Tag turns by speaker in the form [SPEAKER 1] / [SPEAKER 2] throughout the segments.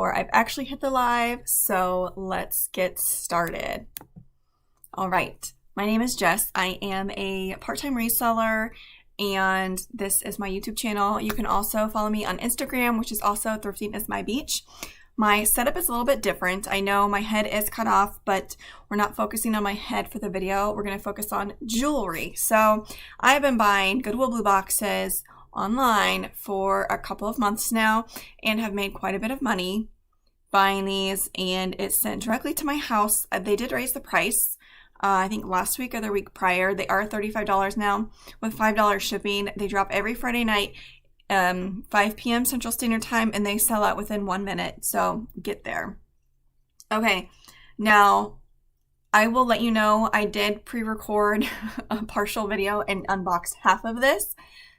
[SPEAKER 1] or I've actually hit the live, so let's get started. All right, my name is Jess. I am a part-time reseller, and this is my YouTube channel. You can also follow me on Instagram, which is also Thrifting is My Beach. My setup is a little bit different. I know my head is cut off, but we're not focusing on my head for the video. We're going to focus on jewelry. So I've been buying Goodwill blue boxes online for a couple of months now and have made quite a bit of money buying these, and it's sent directly to my house. They did raise the price. I think last week or the week prior. They are $35 now with $5 shipping. They drop every Friday night, 5 p.m. Central Standard Time, and they sell out within 1 minute. So get there. Okay, now I will let you know I did pre-record a partial video and unbox half of this.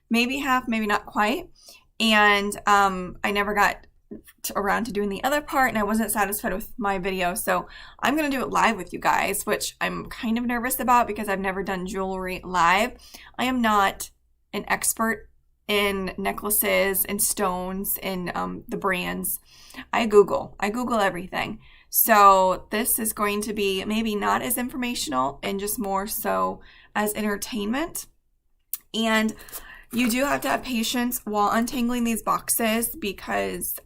[SPEAKER 1] Maybe half, maybe not quite. And I never got around to doing the other part, and I wasn't satisfied with my video, so I'm gonna do it live with you guys, which I'm kind of nervous about because I've never done jewelry live. I am not an expert in necklaces and stones and the brands. I Google everything, so this is going to be maybe not as informational and just more so as entertainment. And you do have to have patience while untangling these boxes because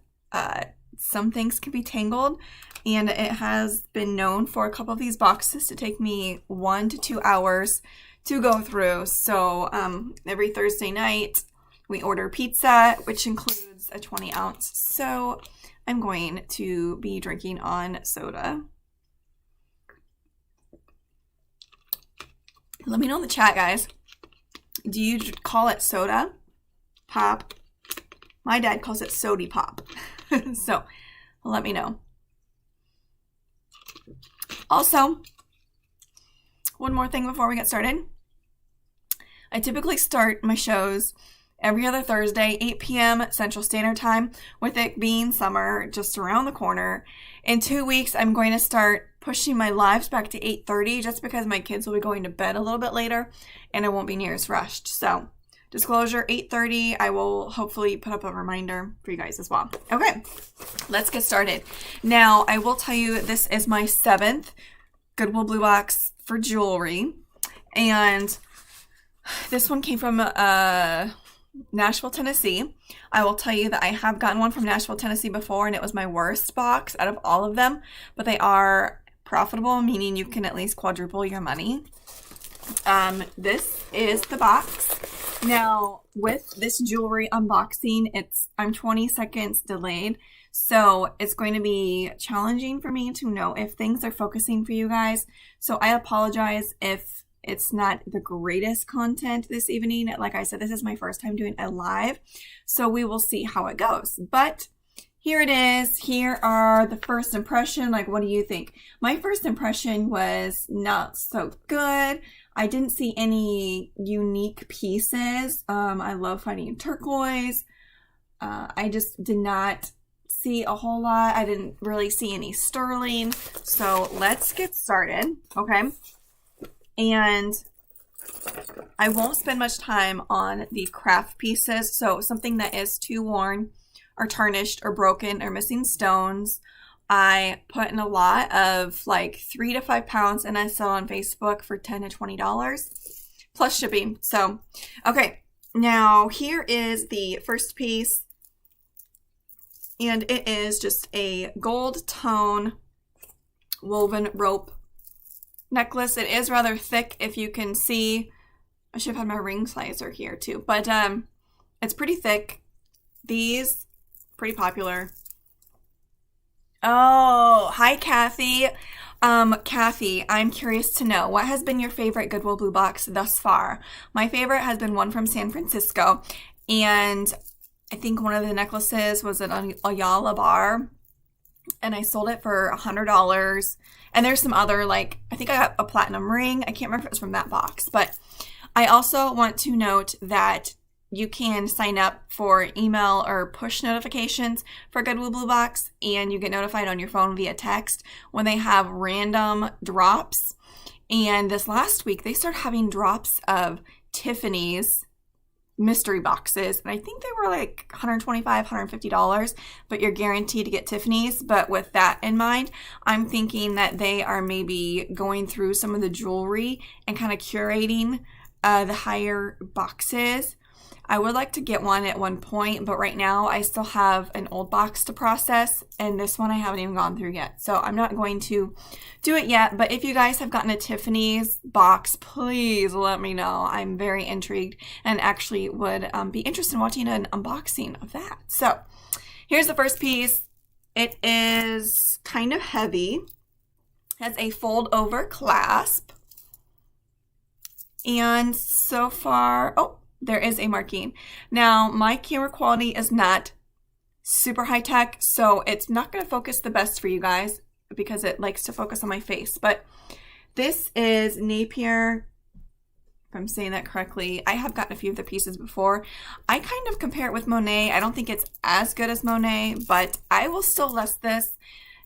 [SPEAKER 1] some things can be tangled, and it has been known for a couple of these boxes to take me 1 to 2 hours to go through. So every Thursday night we order pizza, which includes a 20 ounce. So I'm going to be drinking on soda. Let me know in the chat, guys. Do you call it soda pop? My dad calls it sody pop. So let me know. Also, one more thing before we get started. I typically start my shows every other Thursday, 8 p.m. Central Standard Time, with it being summer just around the corner. In 2 weeks, I'm going to start pushing my lives back to 8:30 just because my kids will be going to bed a little bit later and I won't be near as rushed. So disclosure, 8:30, I will hopefully put up a reminder for you guys as well. Okay, let's get started. Now, I will tell you, this is my 7th Goodwill blue box for jewelry. And this one came from Nashville, Tennessee. I will tell you that I have gotten one from Nashville, Tennessee before, and it was my worst box out of all of them. But they are profitable, meaning you can at least quadruple your money. This is the box. Now, with this jewelry unboxing, I'm 20 seconds delayed, so it's going to be challenging for me to know if things are focusing for you guys. So I apologize if it's not the greatest content this evening. Like I said, this is my first time doing a live, so we will see how it goes. But here it is. Here are the first impression. Like, what do you think? My first impression was not so good. I didn't see any unique pieces. I love finding turquoise. I just did not see a whole lot. I didn't really see any sterling. So let's get started, okay? And I won't spend much time on the craft pieces. So something that is too worn or tarnished or broken or missing stones, I put in a lot of like 3 to 5 pounds, and I sell on Facebook for $10 to $20 plus shipping. So, okay, now here is the first piece, and it is just a gold tone woven rope necklace. It is rather thick, if you can see. I should have had my ring slicer here too, but it's pretty thick. These, pretty popular. Oh, hi, Kathy. Kathy, I'm curious to know, what has been your favorite Goodwill blue box thus far? My favorite has been one from San Francisco, and I think one of the necklaces was an Ayala bar, and I sold it for $100. And there's some other, like, I think I got a platinum ring. I can't remember if it was from that box, but I also want to note that you can sign up for email or push notifications for Goodwill blue box, and you get notified on your phone via text when they have random drops. And this last week, they started having drops of Tiffany's mystery boxes, and I think they were like $125, $150, but you're guaranteed to get Tiffany's. But with that in mind, I'm thinking that they are maybe going through some of the jewelry and kind of curating the higher boxes. I would like to get one at one point, but right now I still have an old box to process, and this one I haven't even gone through yet. So I'm not going to do it yet, but if you guys have gotten a Tiffany's box, please let me know. I'm very intrigued and actually would be interested in watching an unboxing of that. So here's the first piece. It is kind of heavy. It has a fold over clasp. And so far, oh, there is a marking. Now, my camera quality is not super high tech, so it's not going to focus the best for you guys because it likes to focus on my face. But this is Napier, if I'm saying that correctly. I have gotten a few of the pieces before. I kind of compare it with Monet. I don't think it's as good as Monet, but I will still list this.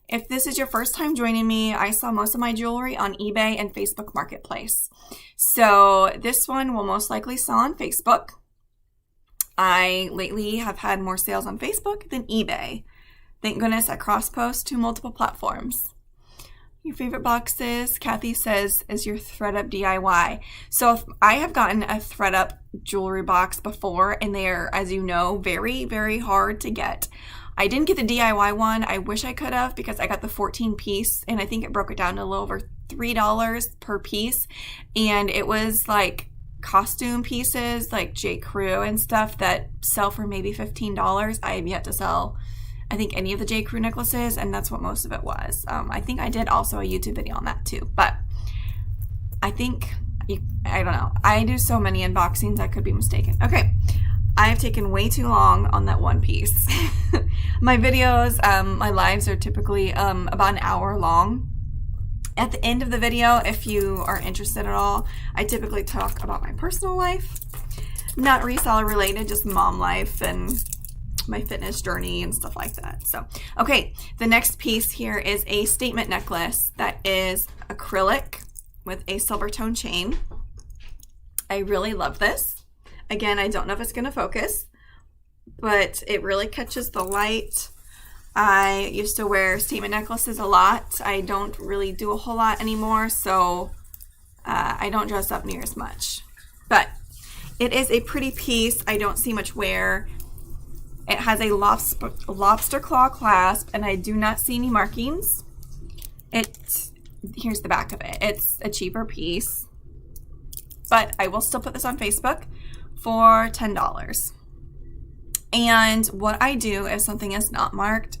[SPEAKER 1] If this is your first time joining me, I sell most of my jewelry on eBay and Facebook Marketplace. So this one will most likely sell on Facebook. I lately have had more sales on Facebook than eBay. Thank goodness I cross-post to multiple platforms. Your favorite boxes, Kathy says, is your ThredUp DIY. So if I have gotten a ThredUp jewelry box before, and they are, as you know, very, very hard to get. I didn't get the DIY one. I wish I could have because I got the 14 piece, and I think it broke it down to a little over $3 per piece. And it was like costume pieces like J. Crew and stuff that sell for maybe $15. I have yet to sell, I think, any of the J. Crew necklaces, and that's what most of it was. I think I did also a YouTube video on that too, but I think, I don't know. I do so many unboxings, I could be mistaken. Okay. I have taken way too long on that one piece. My videos, my lives are typically about an hour long. At the end of the video, if you are interested at all, I typically talk about my personal life. Not reseller related, just mom life and my fitness journey and stuff like that. So, okay, the next piece here is a statement necklace that is acrylic with a Silvertone chain. I really love this. Again, I don't know if it's going to focus, but it really catches the light. I used to wear statement necklaces a lot. I don't really do a whole lot anymore, so I don't dress up near as much. But it is a pretty piece. I don't see much wear. It has a lobster claw clasp, and I do not see any markings. Here's the back of it. It's a cheaper piece, but I will still put this on Facebook for $10. And what I do if something is not marked,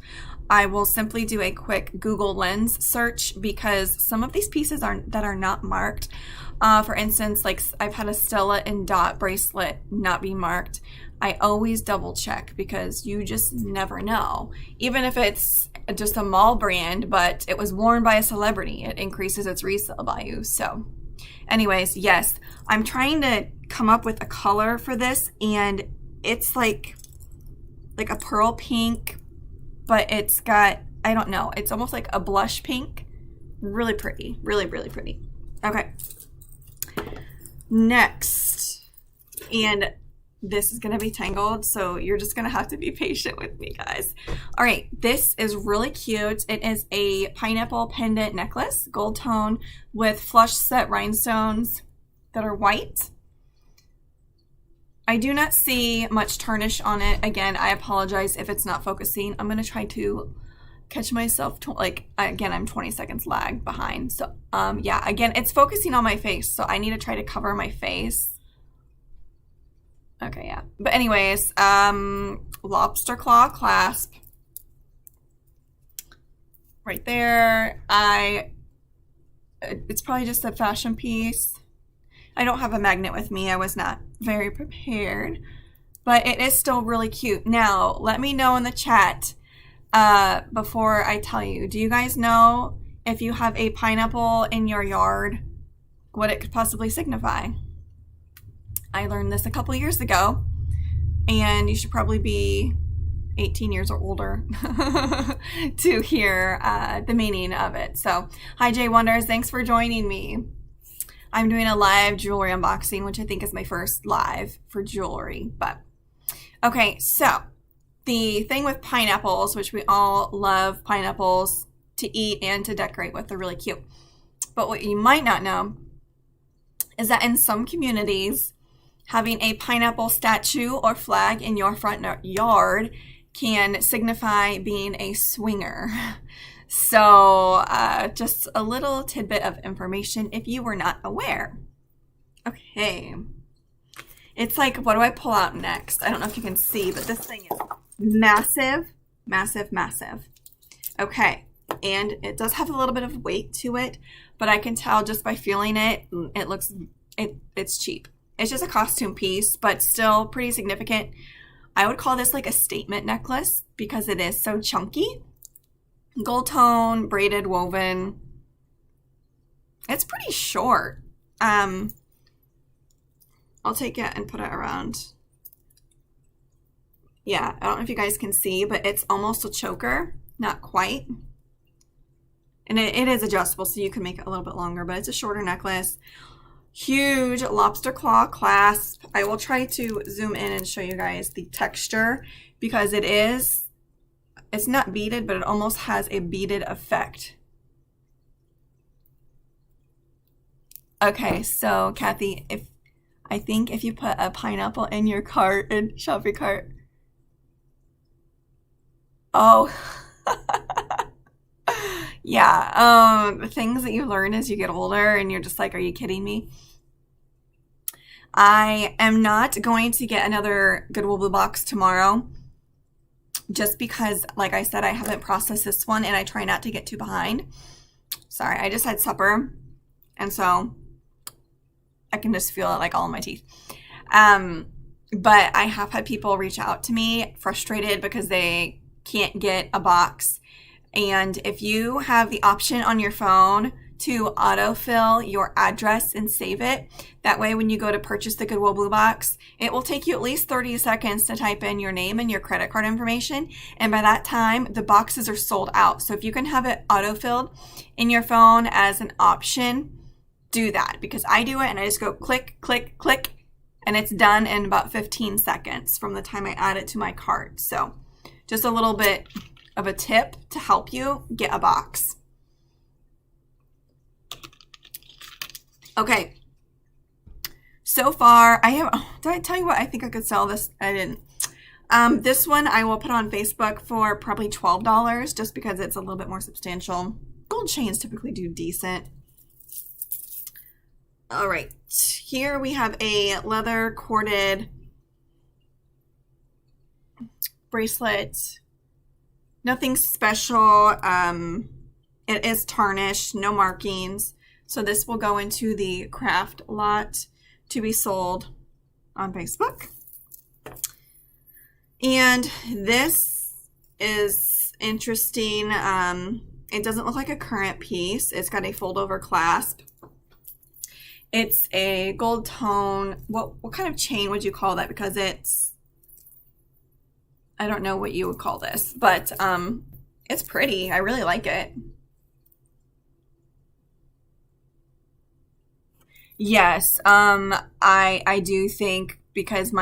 [SPEAKER 1] I will simply do a quick Google Lens search, because some of these pieces that are not marked, for instance, like I've had a Stella and Dot bracelet not be marked. I always double check because you just never know. Even if it's just a mall brand, but it was worn by a celebrity, it increases its resale value. So anyways, yes, I'm trying to come up with a color for this, and it's like a pearl pink, but it's got, I don't know, it's almost like a blush pink. Really pretty, really, really pretty. Okay, next, and this is going to be tangled, so you're just going to have to be patient with me, guys. All right, this is really cute. It is a pineapple pendant necklace, gold tone, with flush set rhinestones that are white. I do not see much tarnish on it. Again, I apologize if it's not focusing. I'm going to try to catch myself, again, I'm 20 seconds lag behind. So, yeah, again, it's focusing on my face, so I need to try to cover my face. Okay, yeah. But anyways, lobster claw clasp. Right there. It's probably just a fashion piece. I don't have a magnet with me. I was not very prepared. But it is still really cute. Now, let me know in the chat before I tell you. Do you guys know if you have a pineapple in your yard, what it could possibly signify? I learned this a couple years ago, and you should probably be 18 years or older to hear the meaning of it. So, hi Jay Wonders, thanks for joining me. I'm doing a live jewelry unboxing, which I think is my first live for jewelry. But okay, so the thing with pineapples, which we all love pineapples to eat and to decorate with, they're really cute. But what you might not know is that in some communities, having a pineapple statue or flag in your front yard can signify being a swinger. So just a little tidbit of information if you were not aware. Okay. It's like, what do I pull out next? I don't know if you can see, but this thing is massive, massive, massive. Okay. And it does have a little bit of weight to it, but I can tell just by feeling it, it's cheap. It's just a costume piece, but still pretty significant. I would call this like a statement necklace because it is so chunky. Gold tone, braided, woven. It's pretty short. I'll take it and put it around. Yeah, I don't know if you guys can see, but it's almost a choker. Not quite. And it is adjustable, so you can make it a little bit longer, but it's a shorter necklace. Huge lobster claw clasp. I will try to zoom in and show you guys the texture because it's not beaded, but it almost has a beaded effect. Okay, so Kathy, I think if you put a pineapple in your cart, in shopping cart. Oh. Yeah, the things that you learn as you get older and you're just like, are you kidding me? I am not going to get another Goodwill Bluebox tomorrow just because, like I said, I haven't processed this one and I try not to get too behind. Sorry, I just had supper and so I can just feel it like all in my teeth. But I have had people reach out to me frustrated because they can't get a box. And if you have the option on your phone to autofill your address and save it, that way when you go to purchase the Goodwill Bluebox, it will take you at least 30 seconds to type in your name and your credit card information. And by that time, the boxes are sold out. So if you can have it autofilled in your phone as an option, do that. Because I do it and I just go click, click, click, and it's done in about 15 seconds from the time I add it to my cart. So just a little bit of a tip to help you get a box. Okay. So far, did I tell you what I think I could sell this? I didn't. This one I will put on Facebook for probably $12 just because it's a little bit more substantial. Gold chains typically do decent. All right. Here we have a leather corded bracelet. Nothing special. It is tarnished, no markings. So this will go into the craft lot to be sold on Facebook. And this is interesting. It doesn't look like a current piece. It's got a fold over clasp. It's a gold tone. What kind of chain would you call that? Because I don't know what you would call this, but it's pretty. I really like it. Yes, I do think because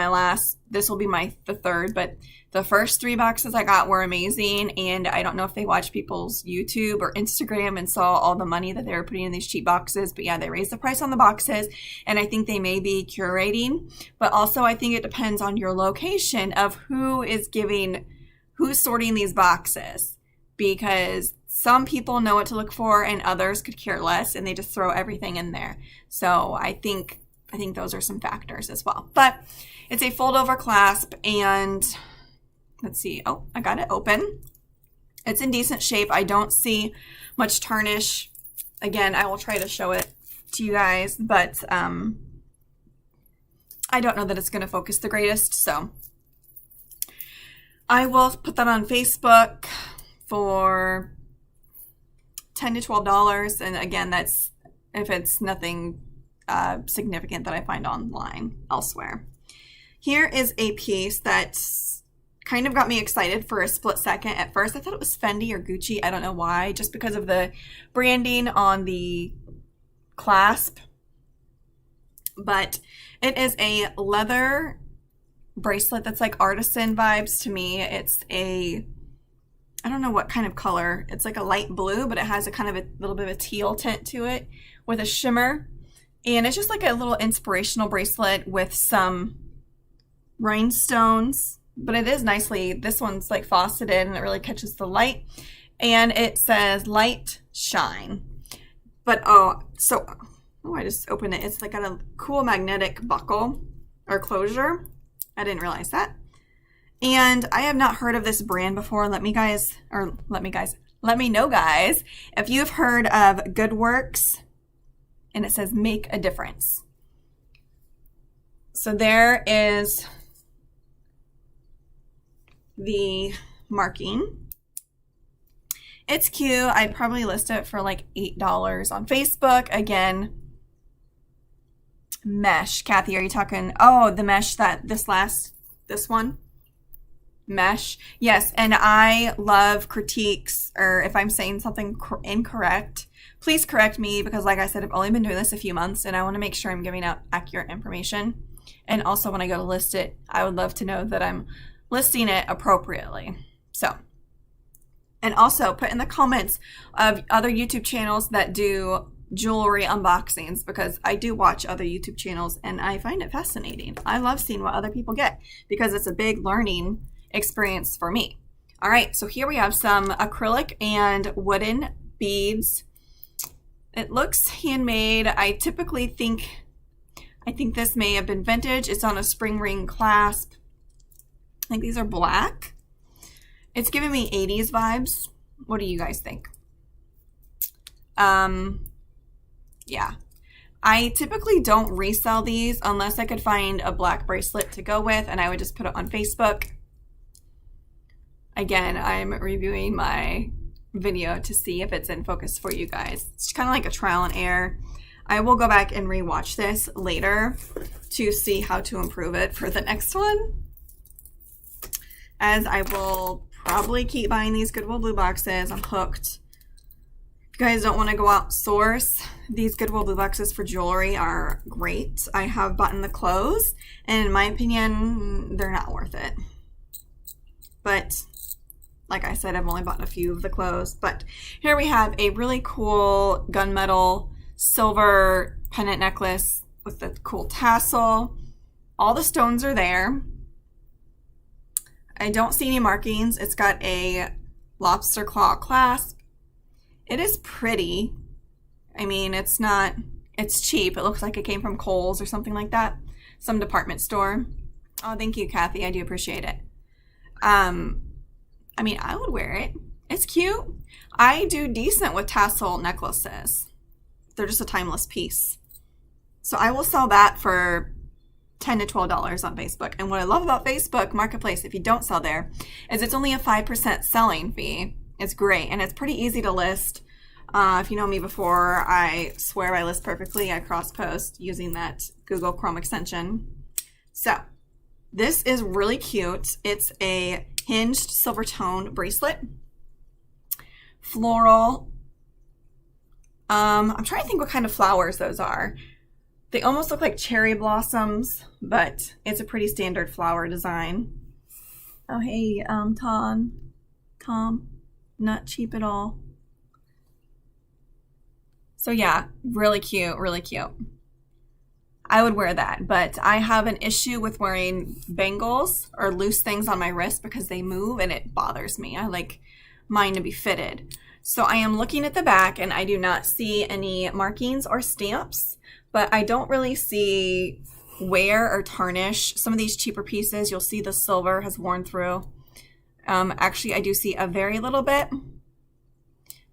[SPEAKER 1] this will be the third, but the first 3 boxes I got were amazing, and I don't know if they watched people's YouTube or Instagram and saw all the money that they were putting in these cheap boxes, but yeah, they raised the price on the boxes, and I think they may be curating, but also I think it depends on your location of who's sorting these boxes, because some people know what to look for and others could care less and they just throw everything in there. So I think those are some factors as well. But it's a fold over clasp and let's see. Oh, I got it open. It's in decent shape. I don't see much tarnish. Again, I will try to show it to you guys, but I don't know that it's going to focus the greatest. So I will put that on Facebook for $10 to $12, and again, that's if it's nothing significant that I find online elsewhere. Here is a piece that's kind of got me excited for a split second. At first, I thought it was Fendi or Gucci. I don't know why, just because of the branding on the clasp. but it is a leather bracelet that's like artisan vibes to me. It's I don't know what kind of color. It's like a light blue, but it has a kind of a little bit of a teal tint to it with a shimmer. And it's just like a little inspirational bracelet with some rhinestones, but it is nicely, this one's like faceted and it really catches the light. And it says light shine. But I just opened it. It's like got a cool magnetic buckle or closure. I didn't realize that. And I have not heard of this brand before. Let me know, guys, if you've heard of Goodworks, and it says make a difference. So there is the marking. It's cute. I'd probably list it for like $8 on Facebook. Again, mesh. Kathy, are you talking? Oh, the mesh this one? Mesh. Yes, and I love critiques, or if I'm saying something incorrect, please correct me, because like I said, I've only been doing this a few months and I want to make sure I'm giving out accurate information. And also when I go to list it, I would love to know that I'm listing it appropriately. So, and also put in the comments of other YouTube channels that do jewelry unboxings, because I do watch other YouTube channels and I find it fascinating. I love seeing what other people get because it's a big learning experience for me. All right, so here we have some acrylic and wooden beads. It looks handmade. I think this may have been vintage. It's on a spring ring clasp. I think these are black. It's giving me 80s vibes. What do you guys think? Yeah. I typically don't resell these unless I could find a black bracelet to go with, and I would just put it on Facebook. Again, I'm reviewing my video to see if it's in focus for you guys. It's kind of like a trial and error. I will go back and rewatch this later to see how to improve it for the next one, as I will probably keep buying these Goodwill blue boxes. I'm hooked. If you guys don't want to go outsource, these Goodwill blue boxes for jewelry are great. I have bought the clothes, and in my opinion, they're not worth it. But like I said, I've only bought a few of the clothes. But here we have a really cool gunmetal silver pendant necklace with the cool tassel. All the stones are there. I don't see any markings. It's got a lobster claw clasp. It is pretty. I mean, it's cheap. It looks like it came from Kohl's or something like that. Some department store. Oh, thank you, Kathy. I do appreciate it. I mean, I would wear it. It's cute. I do decent with tassel necklaces. They're just a timeless piece. So I will sell that for $10 to $12 on Facebook. And what I love about Facebook Marketplace, if you don't sell there, is it's only a 5% selling fee. It's great, and it's pretty easy to list. If you know me before, I swear I list perfectly. I cross-post using that Google Chrome extension. So this is really cute. It's a hinged Silvertone bracelet. Floral. I'm trying to think what kind of flowers those are. They almost look like cherry blossoms, but it's a pretty standard flower design. Oh, hey, Tom. Not cheap at all. So yeah, really cute, really cute. I would wear that, but I have an issue with wearing bangles or loose things on my wrist because they move and it bothers me. I like mine to be fitted. So I am looking at the back and I do not see any markings or stamps, but I don't really see wear or tarnish. Some of these cheaper pieces, you'll see the silver has worn through. Actually, I do see a very little bit,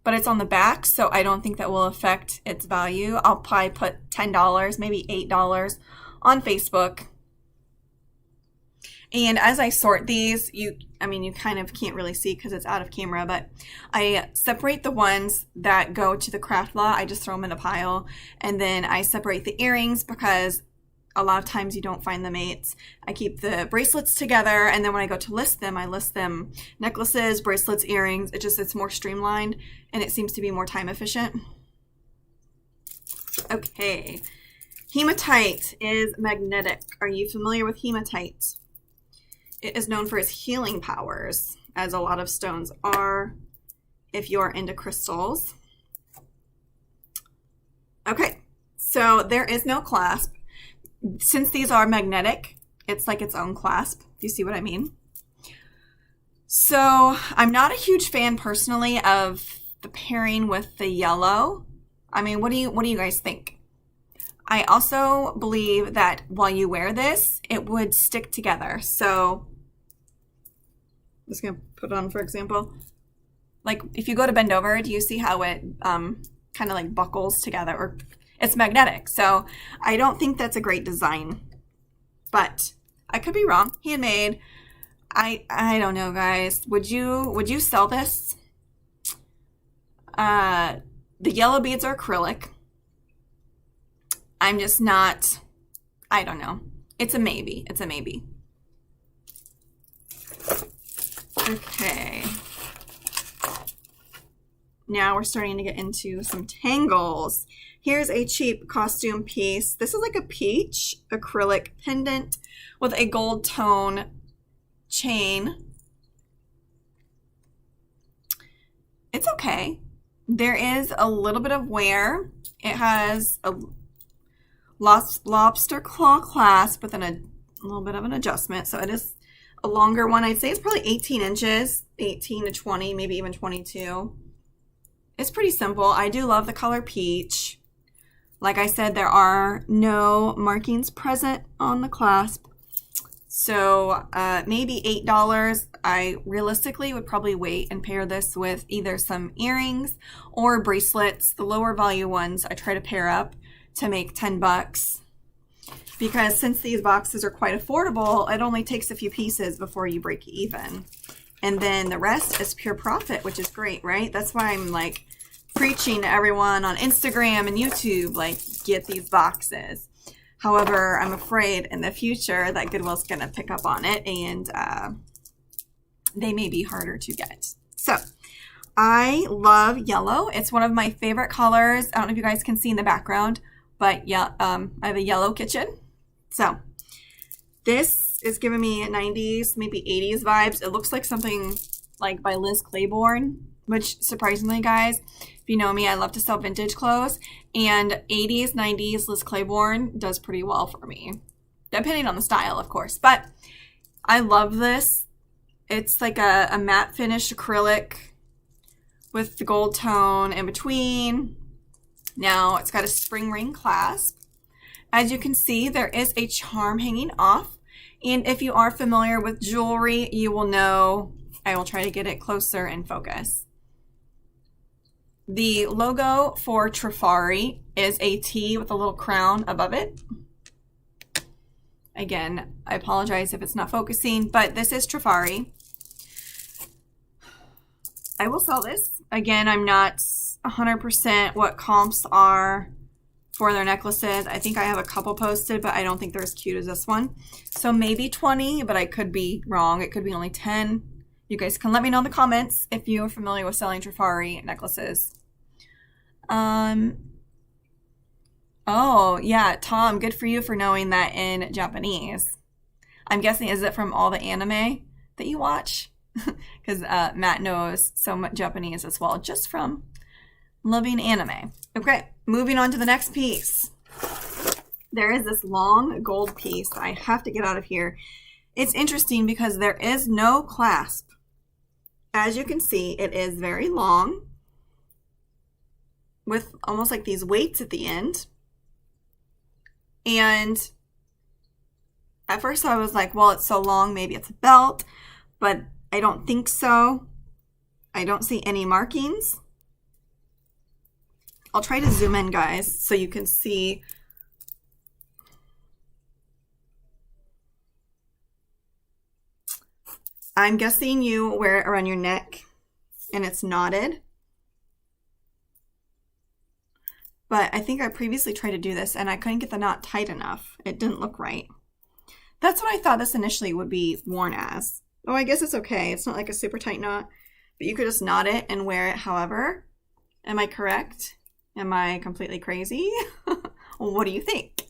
[SPEAKER 1] but it's on the back, so I don't think that will affect its value. I'll probably put $10, maybe $8 on Facebook. And as I sort these, you kind of can't really see because it's out of camera, but I separate the ones that go to the craft lot. I just throw them in a pile, and then I separate the earrings because a lot of times you don't find the mates. I keep the bracelets together, and then when I go to list them, I list them necklaces, bracelets, earrings. It's more streamlined, and it seems to be more time efficient. Okay, Hematite is magnetic. Are you familiar with hematite? It is known for its healing powers, as a lot of stones are if you're into crystals. Okay, so there is no clasp. Since these are magnetic, it's like its own clasp. Do you see what I mean? So I'm not a huge fan personally of the pairing with the yellow. I mean, what do you guys think? I also believe that while you wear this, it would stick together. So I'm just gonna put it on, for example. Like if you go to bend over, do you see how it kind of like buckles together? Or it's magnetic. So I don't think that's a great design, but I could be wrong. Handmade. I don't know, guys. Would you sell this? The yellow beads are acrylic. I'm just not, I don't know. It's a maybe. It's a maybe. Okay. Now we're starting to get into some tangles. Here's a cheap costume piece. This is like a peach acrylic pendant with a gold tone chain. It's okay. There is a little bit of wear. It has a lobster claw clasp with a little bit of an adjustment. So it is a longer one. I'd say it's probably 18 inches, 18 to 20, maybe even 22. It's pretty simple. I do love the color peach. Like I said, there are no markings present on the clasp. So maybe $8. I realistically would probably wait and pair this with either some earrings or bracelets. The lower value ones I try to pair up to make 10 bucks. Because since these boxes are quite affordable, it only takes a few pieces before you break even. And then the rest is pure profit, which is great, right? That's why I'm like preaching to everyone on Instagram and YouTube, like get these boxes. However, I'm afraid in the future that Goodwill's going to pick up on it and they may be harder to get. So I love yellow. It's one of my favorite colors. I don't know if you guys can see in the background, but yeah, I have a yellow kitchen. So this is giving me 90s, maybe 80s vibes. It looks like something like by Liz Claiborne, which surprisingly, guys, if you know me, I love to sell vintage clothes, and 80s, 90s Liz Claiborne does pretty well for me, depending on the style, of course. But I love this. It's like a matte finish acrylic with the gold tone in between. Now it's got a spring ring clasp. As you can see, there is a charm hanging off. And if you are familiar with jewelry, you will know. I will try to get it closer in focus. The logo for Trifari is a T with a little crown above it. Again, I apologize if it's not focusing, but this is Trifari. I will sell this. Again, I'm not 100% what comps are for their necklaces. I think I have a couple posted, but I don't think they're as cute as this one. So maybe 20, but I could be wrong. It could be only 10. You guys can let me know in the comments if you are familiar with selling Trifari necklaces. Oh, yeah, Tom, good for you for knowing that in Japanese. I'm guessing, is it from all the anime that you watch? Because Matt knows so much Japanese as well, just from loving anime. Okay, moving on to the next piece. There is this long gold piece I have to get out of here. It's interesting because there is no clasp. As you can see, it is very long with almost like these weights at the end. And at first I was like, well, it's so long, maybe it's a belt, but I don't think so. I don't see any markings. I'll try to zoom in, guys, so you can see. I'm guessing you wear it around your neck and it's knotted. But I think I previously tried to do this and I couldn't get the knot tight enough. It didn't look right. That's what I thought this initially would be worn as. Oh, I guess it's okay. It's not like a super tight knot, but you could just knot it and wear it however. Am I correct? Am I completely crazy? What do you think?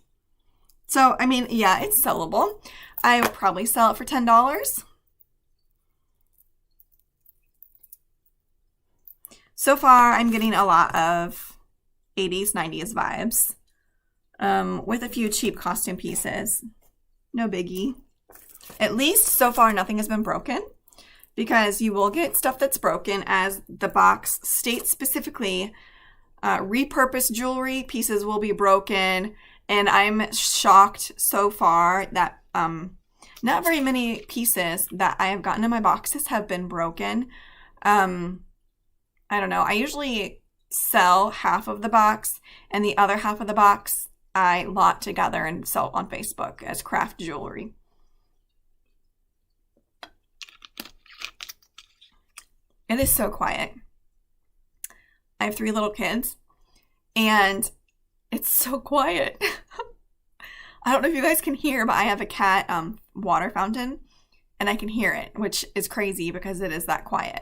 [SPEAKER 1] So, I mean, yeah, it's sellable. I would probably sell it for $10. So far, I'm getting a lot of 80s, 90s vibes with a few cheap costume pieces. No biggie. At least so far, nothing has been broken, because you will get stuff that's broken, as the box states specifically. Repurposed jewelry pieces will be broken, and I'm shocked so far that not very many pieces that I have gotten in my boxes have been broken. I don't know. I usually sell half of the box, and the other half of the box I lot together and sell on Facebook as craft jewelry. It is so quiet. I have 3 little kids, and it's so quiet. I don't know if you guys can hear, but I have a cat water fountain, and I can hear it, which is crazy because it is that quiet.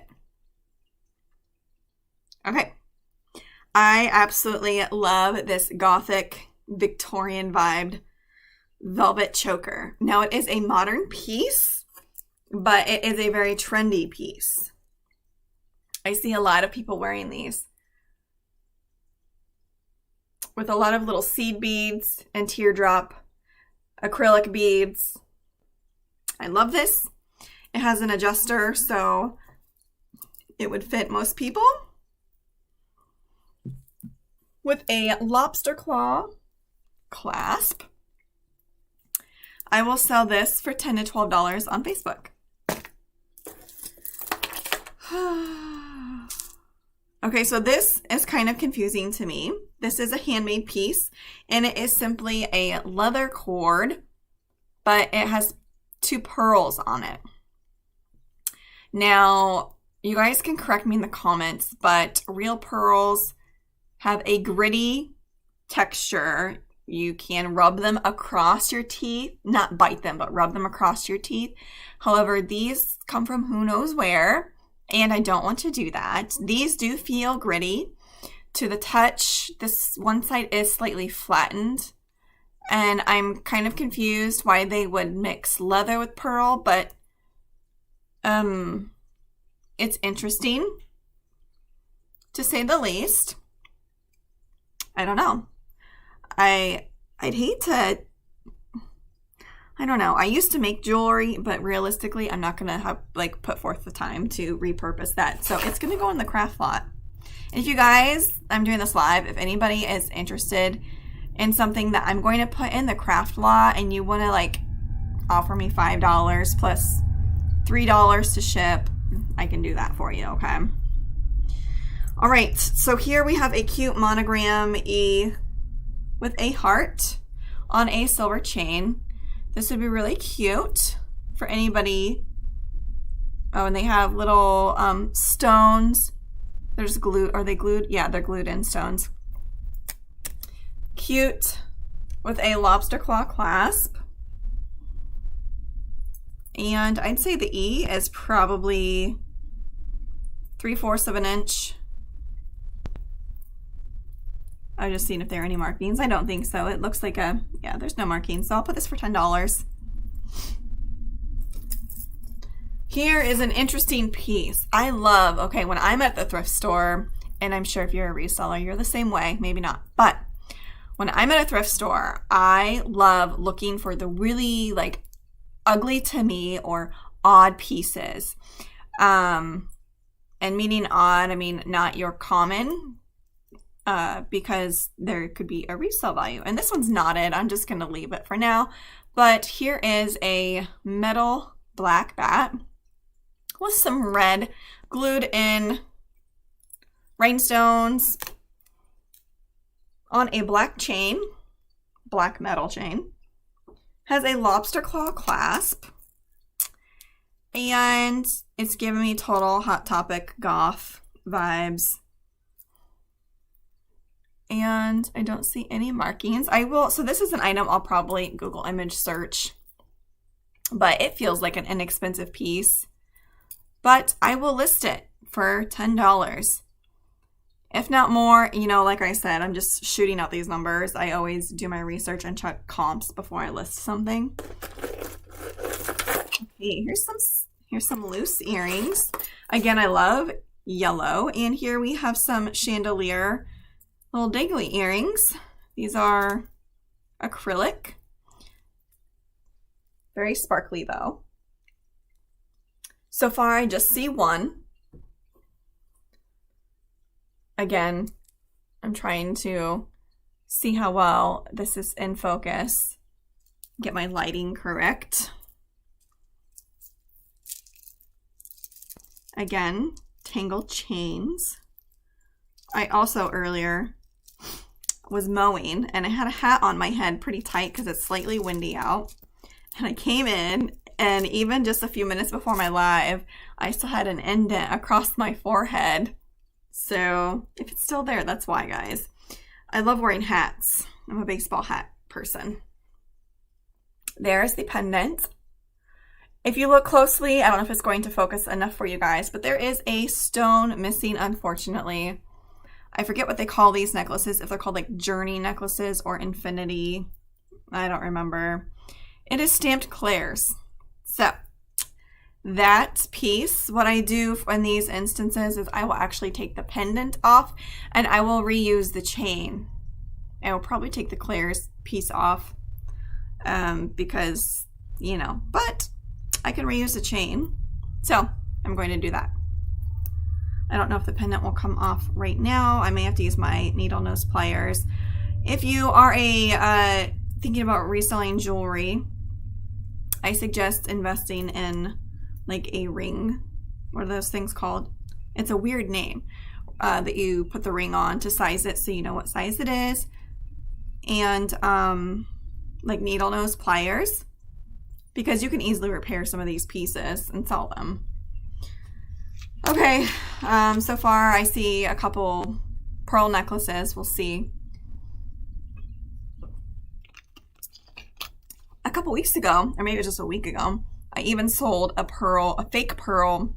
[SPEAKER 1] Okay. I absolutely love this Gothic Victorian vibed velvet choker. Now, it is a modern piece, but it is a very trendy piece. I see a lot of people wearing these with a lot of little seed beads and teardrop acrylic beads. I love this. It has an adjuster, so it would fit most people. With a lobster claw clasp. I will sell this for $10 to $12 on Facebook. Okay, so this is kind of confusing to me. This is a handmade piece, and it is simply a leather cord, but it has 2 pearls on it. Now, you guys can correct me in the comments, but real pearls have a gritty texture. You can rub them across your teeth, not bite them, but rub them across your teeth. However, these come from who knows where, and I don't want to do that. These do feel gritty to the touch. This one side is slightly flattened, and I'm kind of confused why they would mix leather with pearl, but it's interesting to say the least. I don't know. I'd hate to, I don't know. I used to make jewelry, but realistically, I'm not going to have put forth the time to repurpose that. So it's going to go in the craft lot. And if you guys, I'm doing this live, if anybody is interested in something that I'm going to put in the craft lot and you want to offer me $5 plus $3 to ship, I can do that for you, okay? All right, so here we have a cute monogram with a heart on a silver chain. This would be really cute for anybody. Oh, and they have little stones. There's glue. Are they glued? Yeah, they're glued in stones. Cute with a lobster claw clasp. And I'd say the E is probably 3/4 of an inch. I was just seeing if there are any markings. I don't think so. It looks like yeah, there's no markings. So I'll put this for $10. Here is an interesting piece. I love, okay, when I'm at the thrift store, and I'm sure if you're a reseller, you're the same way, maybe not. But when I'm at a thrift store, I love looking for the really ugly to me or odd pieces. And meaning odd, I mean not your common, because there could be a resale value. And this one's knotted. I'm just going to leave it for now. But here is a metal black bat with some red glued in rhinestones on a black chain, black metal chain. Has a lobster claw clasp. And it's giving me total Hot Topic goth vibes. And I don't see any markings. So this is an item I'll probably Google image search, but it feels like an inexpensive piece. But I will list it for $10. If not more, you know, like I said, I'm just shooting out these numbers. I always do my research and check comps before I list something. Okay, here's some loose earrings. Again, I love yellow. And here we have some chandelier little dangly earrings. These are acrylic. Very sparkly though. So far, I just see one. Again, I'm trying to see how well this is in focus. Get my lighting correct. Again, tangled chains. I also earlier was mowing and I had a hat on my head pretty tight because it's slightly windy out. And I came in and even just a few minutes before my live, I still had an indent across my forehead. So if it's still there, that's why, guys. I love wearing hats. I'm a baseball hat person. There's the pendant. If you look closely, I don't know if it's going to focus enough for you guys, but there is a stone missing, unfortunately. I forget what they call these necklaces, if they're called like journey necklaces or infinity. I don't remember. It is stamped Claire's. So that piece, what I do in these instances is I will actually take the pendant off and I will reuse the chain. I will probably take the Claire's piece off because, you know, but I can reuse the chain. So I'm going to do that. I don't know if the pendant will come off right now. I may have to use my needle nose pliers. If you are thinking about reselling jewelry, I suggest investing in like a ring. What are those things called? It's a weird name that you put the ring on to size it so you know what size it is. And like needle nose pliers, because you can easily repair some of these pieces and sell them. Okay, so far I see a couple pearl necklaces. We'll see. A couple weeks ago, or maybe just a week ago, I even sold a fake pearl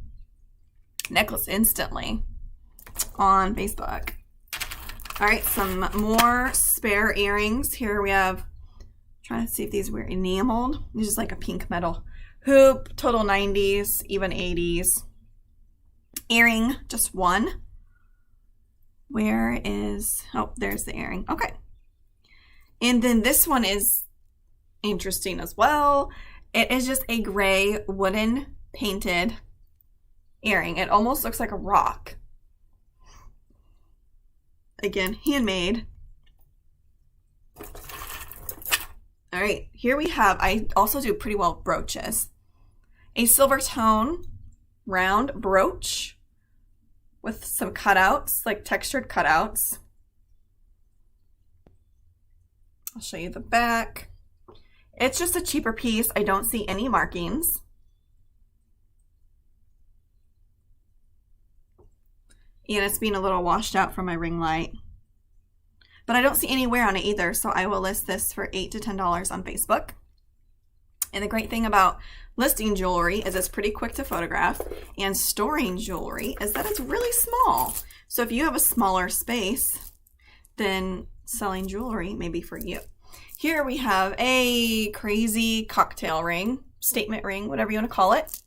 [SPEAKER 1] necklace instantly on Facebook. All right, some more spare earrings. Here we have, trying to see if these were enameled. This is like a pink metal hoop, total 90s, even 80s. Earring, just one. Where is, oh, there's the earring. Okay. And then this one is interesting as well. It is just a gray wooden painted earring. It almost looks like a rock. Again, handmade. All right, here we have, I also do pretty well brooches. A Silvertone round brooch with some cutouts, like textured cutouts. I'll show you the back. It's just a cheaper piece. I don't see any markings. And it's being a little washed out from my ring light. But I don't see any wear on it either, so I will list this for $8 to $10 on Facebook. And the great thing about listing jewelry is it's pretty quick to photograph, and storing jewelry is that it's really small. So if you have a smaller space, then selling jewelry may be for you. Here we have a crazy cocktail ring, statement ring, whatever you want to call it.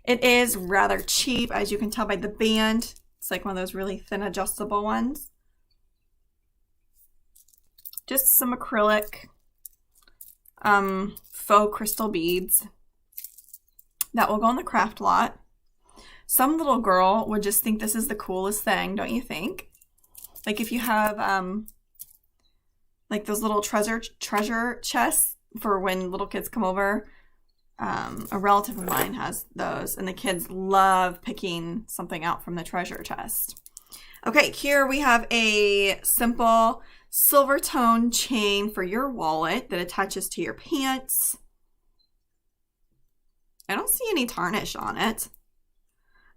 [SPEAKER 1] It is rather cheap, as you can tell by the band. It's like one of those really thin adjustable ones. Just some acrylic faux crystal beads that will go on the craft lot. Some little girl would just think this is the coolest thing, don't you think? Like if you have like those little treasure chests for when little kids come over. A relative of mine has those, and the kids love picking something out from the treasure chest. Okay, here we have a simple Silvertone chain for your wallet that attaches to your pants. I don't see any tarnish on it.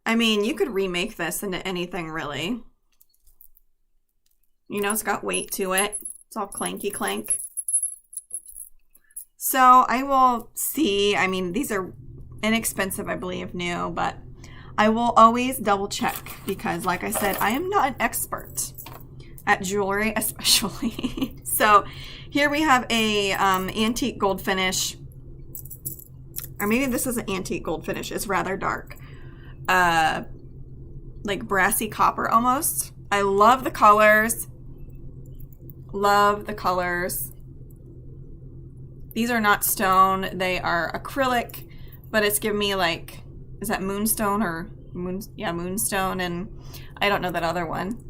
[SPEAKER 1] I mean, you could remake this into anything, really. You know, it's got weight to it. It's all clanky clank. So I will see. I mean, these are inexpensive, I believe, new, but I will always double check because, like I said, I am not an expert at jewelry, especially. So here we have a antique gold finish, or maybe this is an antique gold finish. It's rather dark, like brassy copper almost. I love the colors. Love the colors. These are not stone. They are acrylic, but it's giving me like, is that moonstone or moonstone, and I don't know that other one.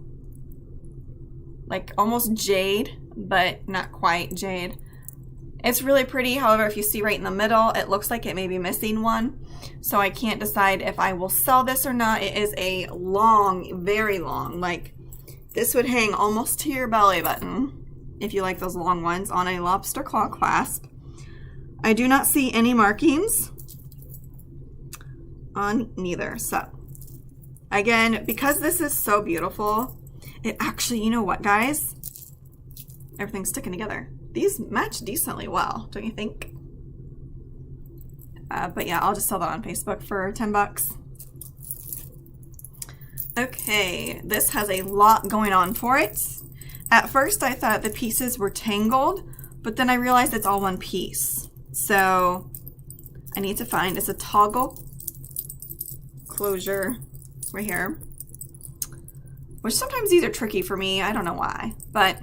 [SPEAKER 1] Like almost jade, but not quite jade. It's really pretty. However, if you see right in the middle, it looks like it may be missing one. So I can't decide if I will sell this or not. It is a long, very long, like this would hang almost to your belly button if you like those long ones, on a lobster claw clasp. I do not see any markings on neither. So again, because this is so beautiful, it actually, you know what, guys? Everything's sticking together. These match decently well, don't you think? But yeah, I'll just sell that on Facebook for 10 bucks. Okay, this has a lot going on for it. At first, I thought the pieces were tangled, but then I realized it's all one piece. So I need to find, it's a toggle closure right here, which sometimes these are tricky for me. I don't know why, but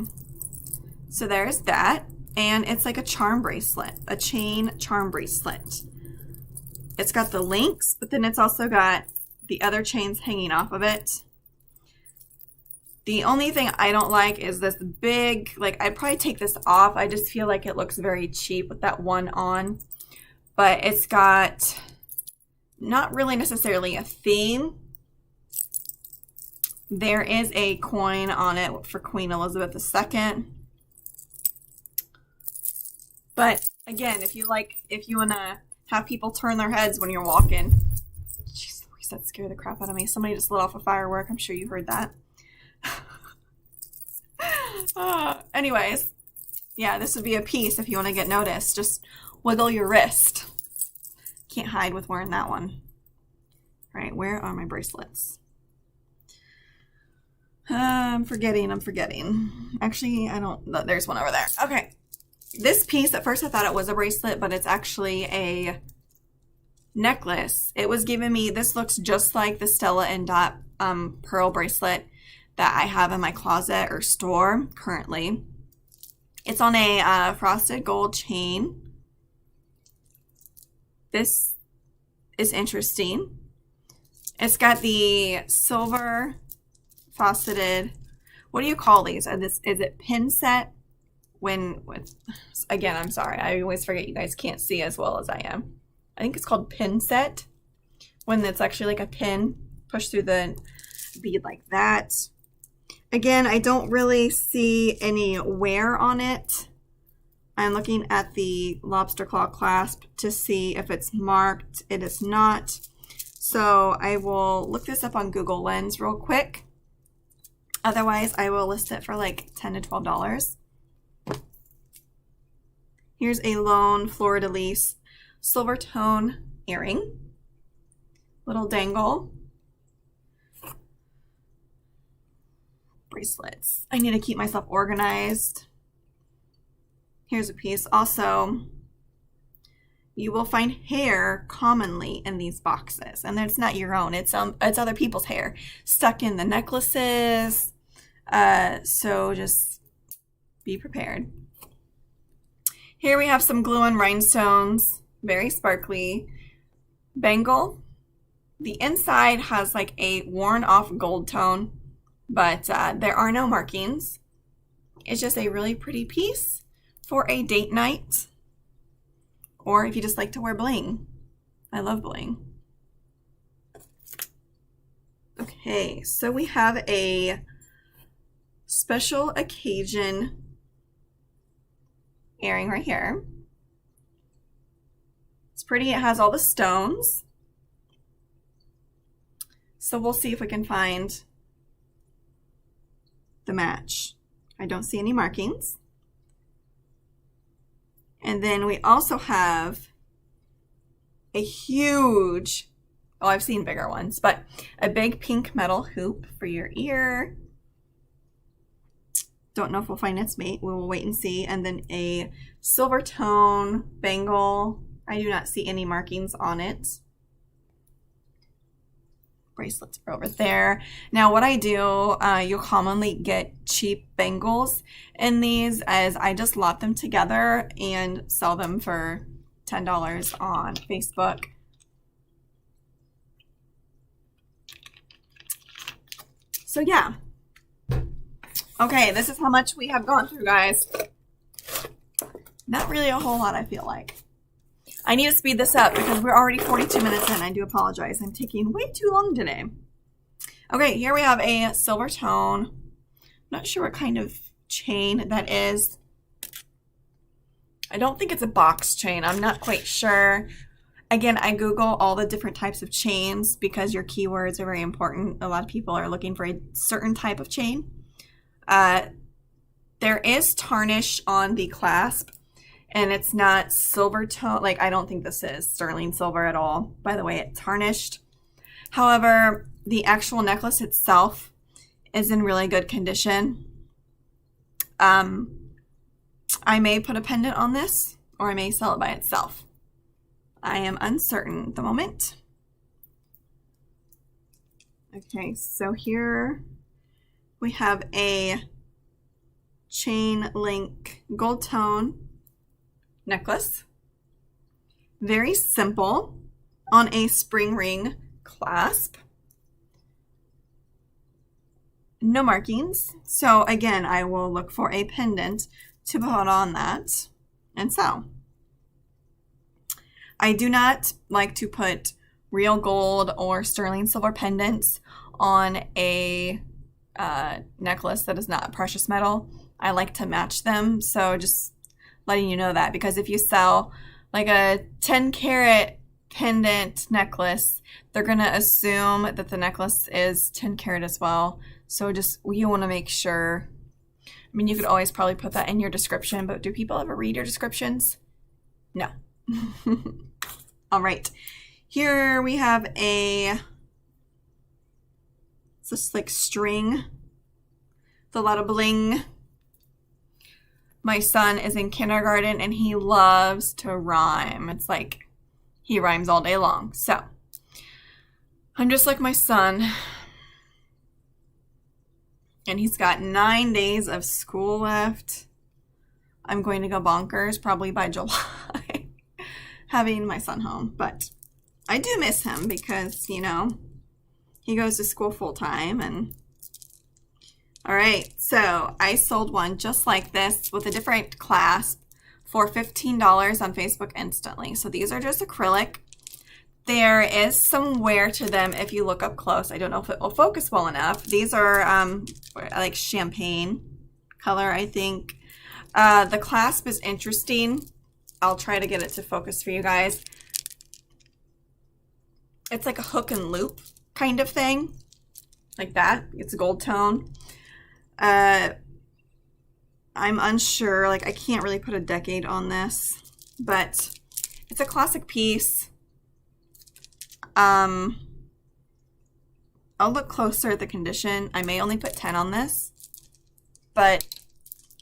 [SPEAKER 1] so there's that. And it's like a charm bracelet, a chain charm bracelet. It's got the links, but then it's also got the other chains hanging off of it. The only thing I don't like is this big, like I'd probably take this off. I just feel like it looks very cheap with that one on. But it's got not really necessarily a theme. There is a coin on it for Queen Elizabeth II. But again, if you want to have people turn their heads when you're walking. Jeez Louise, that scared the crap out of me. Somebody just lit off a firework. I'm sure you heard that. Anyways, yeah, this would be a piece if you want to get noticed. Just wiggle your wrist. Can't hide with wearing that one. All right, where are my bracelets? I'm forgetting. Actually, I don't, there's one over there. Okay. This piece, at first I thought it was a bracelet, but it's actually a necklace. It was giving me, this looks just like the Stella and Dot pearl bracelet that I have in my closet or store currently. It's on a frosted gold chain. This is interesting. It's got the silver faceted, what do you call these? Is it pin set? Again, I'm sorry, I always forget you guys can't see as well as I am. I think it's called pin set, when it's actually like a pin pushed through the bead like that. Again, I don't really see any wear on it. I'm looking at the lobster claw clasp to see if it's marked. It is not. So I will look this up on Google Lens real quick. Otherwise, I will list it for like $10 to $12. Here's a lone fleur-de-lis Silvertone earring. Little dangle. Bracelets. I need to keep myself organized. Here's a piece. Also, you will find hair commonly in these boxes, and it's not your own. It's other people's hair stuck in the necklaces. So just be prepared. Here we have some glue and rhinestones, very sparkly bangle. The inside has like a worn off gold tone, but there are no markings. It's just a really pretty piece for a date night, or if you just like to wear bling. I love bling. Okay, so we have a special occasion earring right here. It's pretty. It has all the stones. So we'll see if we can find the match. I don't see any markings. And then we also have a huge Oh, I've seen bigger ones, but a big pink metal hoop for your ear. Don't know if we'll find its mate. We will wait and see. And then a Silvertone bangle. I do not see any markings on it. Bracelets are over there. Now what I do, you'll commonly get cheap bangles in these, as I just lot them together and sell them for $10 on Facebook. So yeah. Okay, this is how much we have gone through, guys. Not really a whole lot, I feel like. I need to speed this up because we're already 42 minutes in. I do apologize. I'm taking way too long today. Okay, here we have a Silvertone. Not sure what kind of chain that is. I don't think it's a box chain. I'm not quite sure. Again, I Google all the different types of chains because your keywords are very important. A lot of people are looking for a certain type of chain. There is tarnish on the clasp, and it's not Silvertone. Like, I don't think this is sterling silver at all. By the way, it's tarnished. However, the actual necklace itself is in really good condition. I may put a pendant on this, or I may sell it by itself. I am uncertain at the moment. Okay, so here we have a chain link gold tone necklace. Very simple, on a spring ring clasp. No markings. So again, I will look for a pendant to put on that and sell. I do not like to put real gold or sterling silver pendants on a necklace that is not precious metal. I like to match them, so just letting you know that, because if you sell like a 10 karat pendant necklace, they're going to assume that the necklace is 10 karat as well. So just, you want to make sure. I mean, you could always probably put that in your description, but do people ever read your descriptions? No. All right. Here we have it's just like string. It's a lot of bling. My son is in kindergarten and he loves to rhyme. It's like he rhymes all day long. So I'm just like my son. And he's got 9 days of school left. I'm going to go bonkers probably by July having my son home. But I do miss him because, you know, he goes to school full time. And all right, so I sold one just like this with a different clasp for $15 on Facebook instantly. So these are just acrylic. There is some wear to them if you look up close. I don't know if it will focus well enough. These are like champagne color, I think. The clasp is interesting. I'll try to get it to focus for you guys. It's like a hook and loop kind of thing. Like that. It's a gold tone. I'm unsure. Like, I can't really put a decade on this. But it's a classic piece. I'll look closer at the condition. I may only put 10 on this, but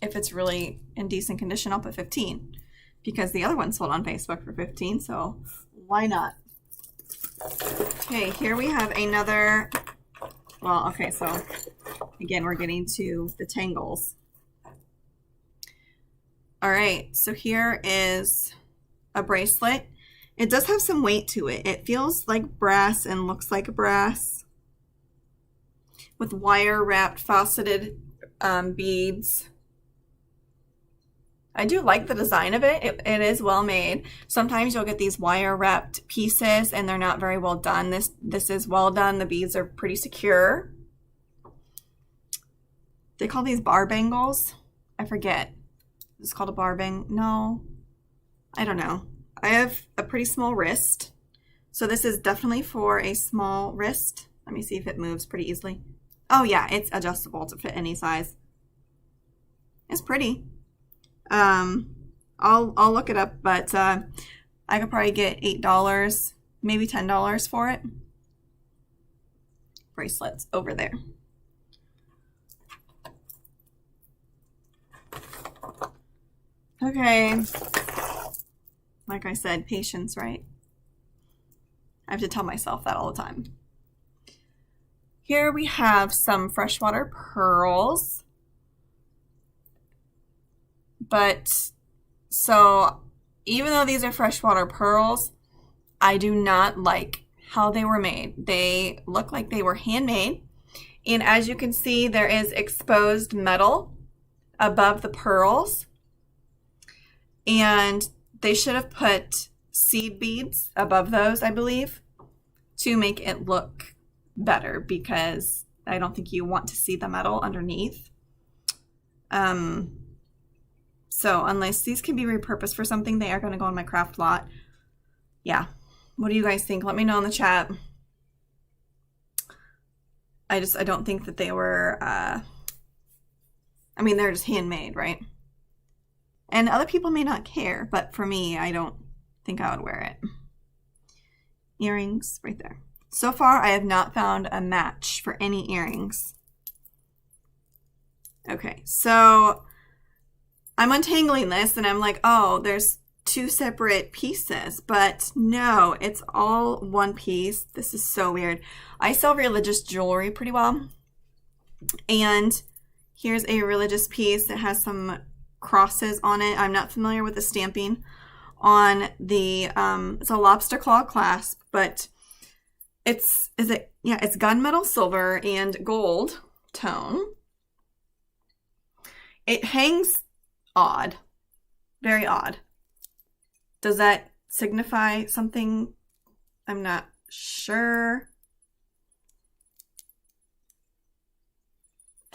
[SPEAKER 1] if it's really in decent condition, I'll put 15 because the other one sold on Facebook for 15, so why not? Okay, here we have another, well, okay, so again, we're getting to the tangles. All right, so here is a bracelet. It does have some weight to it. It feels like brass and looks like brass with wire wrapped faceted beads. I do like the design of it. It is well made. Sometimes you'll get these wire wrapped pieces and they're not very well done. This is well done. The beads are pretty secure. They call these bar bangles. I forget. It's called a bar bang. No, I don't know. I have a pretty small wrist, so this is definitely for a small wrist. Let me see if it moves pretty easily. Oh yeah, it's adjustable to fit any size. It's pretty. I'll look it up, but I could probably get $8, maybe $10 for it. bracelets over there. Okay. Like I said, patience, right? I have to tell myself that all the time. Here we have some Freshwater Pearls. But, so, even though these are Freshwater Pearls, I do not like how they were made. They look like they were handmade. And as you can see, there is exposed metal above the pearls. And they should have put seed beads above those, I believe, to make it look better, because I don't think you want to see the metal underneath. So unless these can be repurposed for something, they are going to go on my craft lot. Yeah. What do you guys think? Let me know in the chat. I don't think that they were, I mean, they're just handmade, right? And other people may not care, but for me, I don't think I would wear it. Earrings right there. So far, I have not found a match for any earrings. Okay, so I'm untangling this and I'm like, oh, there's two separate pieces, but no, it's all one piece. This is so weird. I sell religious jewelry pretty well. And here's a religious piece that has some crosses on it. I'm not familiar with the stamping on the, it's a lobster claw clasp, but it's gunmetal silver and gold tone. It hangs odd, very odd. Does that signify something? I'm not sure.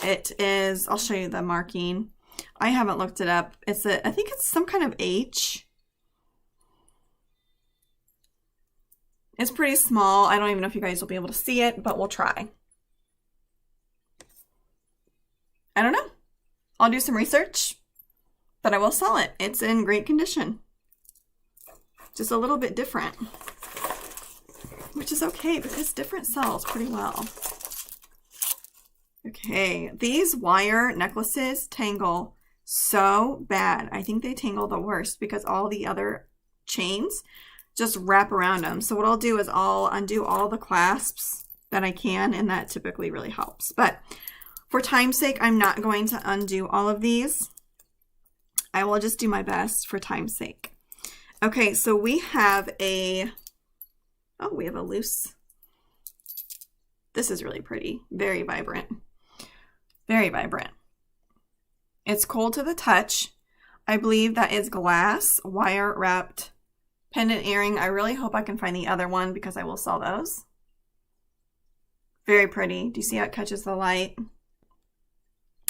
[SPEAKER 1] It is, I'll show you the marking. I haven't looked it up. I think it's some kind of H. It's pretty small. I don't even know if you guys will be able to see it, but we'll try. I don't know. I'll do some research, but I will sell it. It's in great condition. Just a little bit different, which is okay because different sells pretty well. Okay, these wire necklaces tangle so bad. I think they tangle the worst because all the other chains just wrap around them. So what I'll do is I'll undo all the clasps that I can, and that typically really helps. But for time's sake, I'm not going to undo all of these. I will just do my best for time's sake. Okay, so we have we have a loose. This is really pretty, very vibrant. Very vibrant. It's cold to the touch. I believe that is glass, wire wrapped pendant earring. I really hope I can find the other one because I will sell those. Very pretty. Do you see how it catches the light?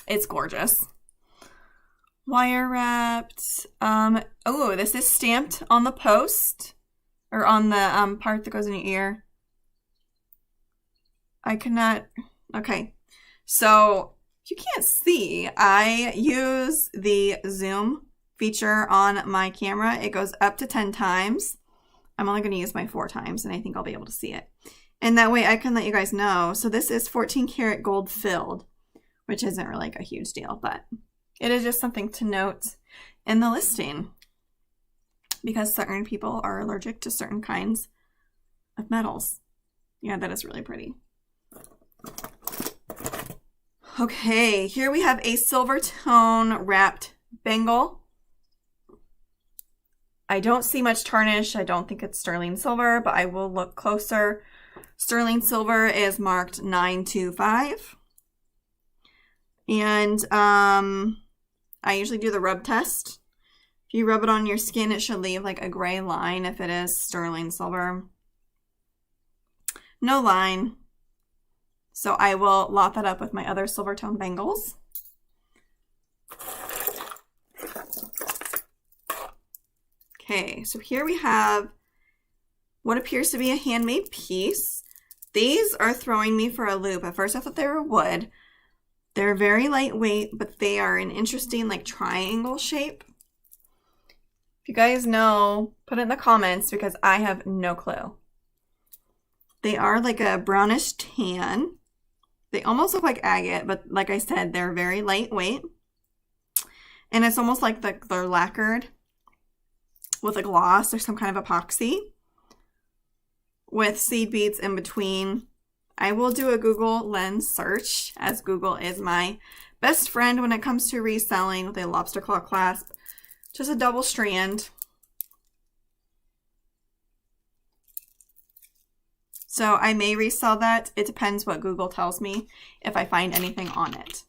[SPEAKER 1] It's gorgeous. Wire wrapped. Oh, this is stamped on the post or on the part that goes in your ear. I cannot. Okay, so you can't see. I use the zoom feature on my camera. It goes up to 10 times. I'm only going to use my 4 times, and I think I'll be able to see it. And that way I can let you guys know. So this is 14 karat gold filled, which isn't really like a huge deal, but it is just something to note in the listing because certain people are allergic to certain kinds of metals. Yeah, that is really pretty. Okay, here we have a Silvertone wrapped bangle. I don't see much tarnish. I don't think it's sterling silver, but I will look closer. Sterling silver is marked 925. And I usually do the rub test. If you rub it on your skin, it should leave like a gray line if it is sterling silver. No line. So I will lot that up with my other Silvertone bangles. Okay, so here we have what appears to be a handmade piece. These are throwing me for a loop. At first I thought they were wood. They're very lightweight, but they are an interesting like triangle shape. If you guys know, put it in the comments because I have no clue. They are like a brownish tan. They almost look like agate, but like I said, they're very lightweight. And it's almost like they're lacquered with a gloss or some kind of epoxy with seed beads in between. I will do a Google Lens search, as Google is my best friend when it comes to reselling, with a lobster claw clasp. Just a double strand. So I may resell that. It depends what Google tells me if I find anything on it.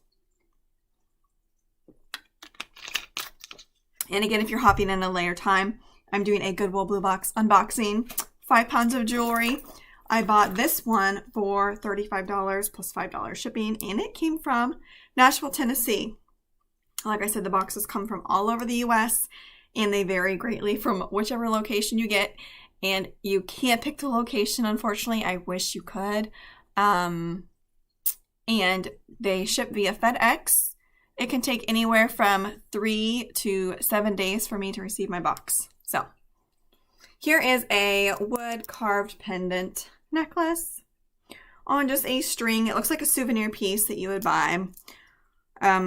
[SPEAKER 1] And again, if you're hopping in a later time, I'm doing a Goodwill Bluebox unboxing. 5 pounds of jewelry. I bought this one for $35 plus $5 shipping, and it came from Nashville, Tennessee. Like I said, the boxes come from all over the US, and they vary greatly from whichever location you get. And you can't pick the location, unfortunately. I wish you could. And they ship via FedEx. It can take anywhere from 3 to 7 days for me to receive my box. So here is a wood carved pendant necklace on just a string. It looks like a souvenir piece that you would buy. I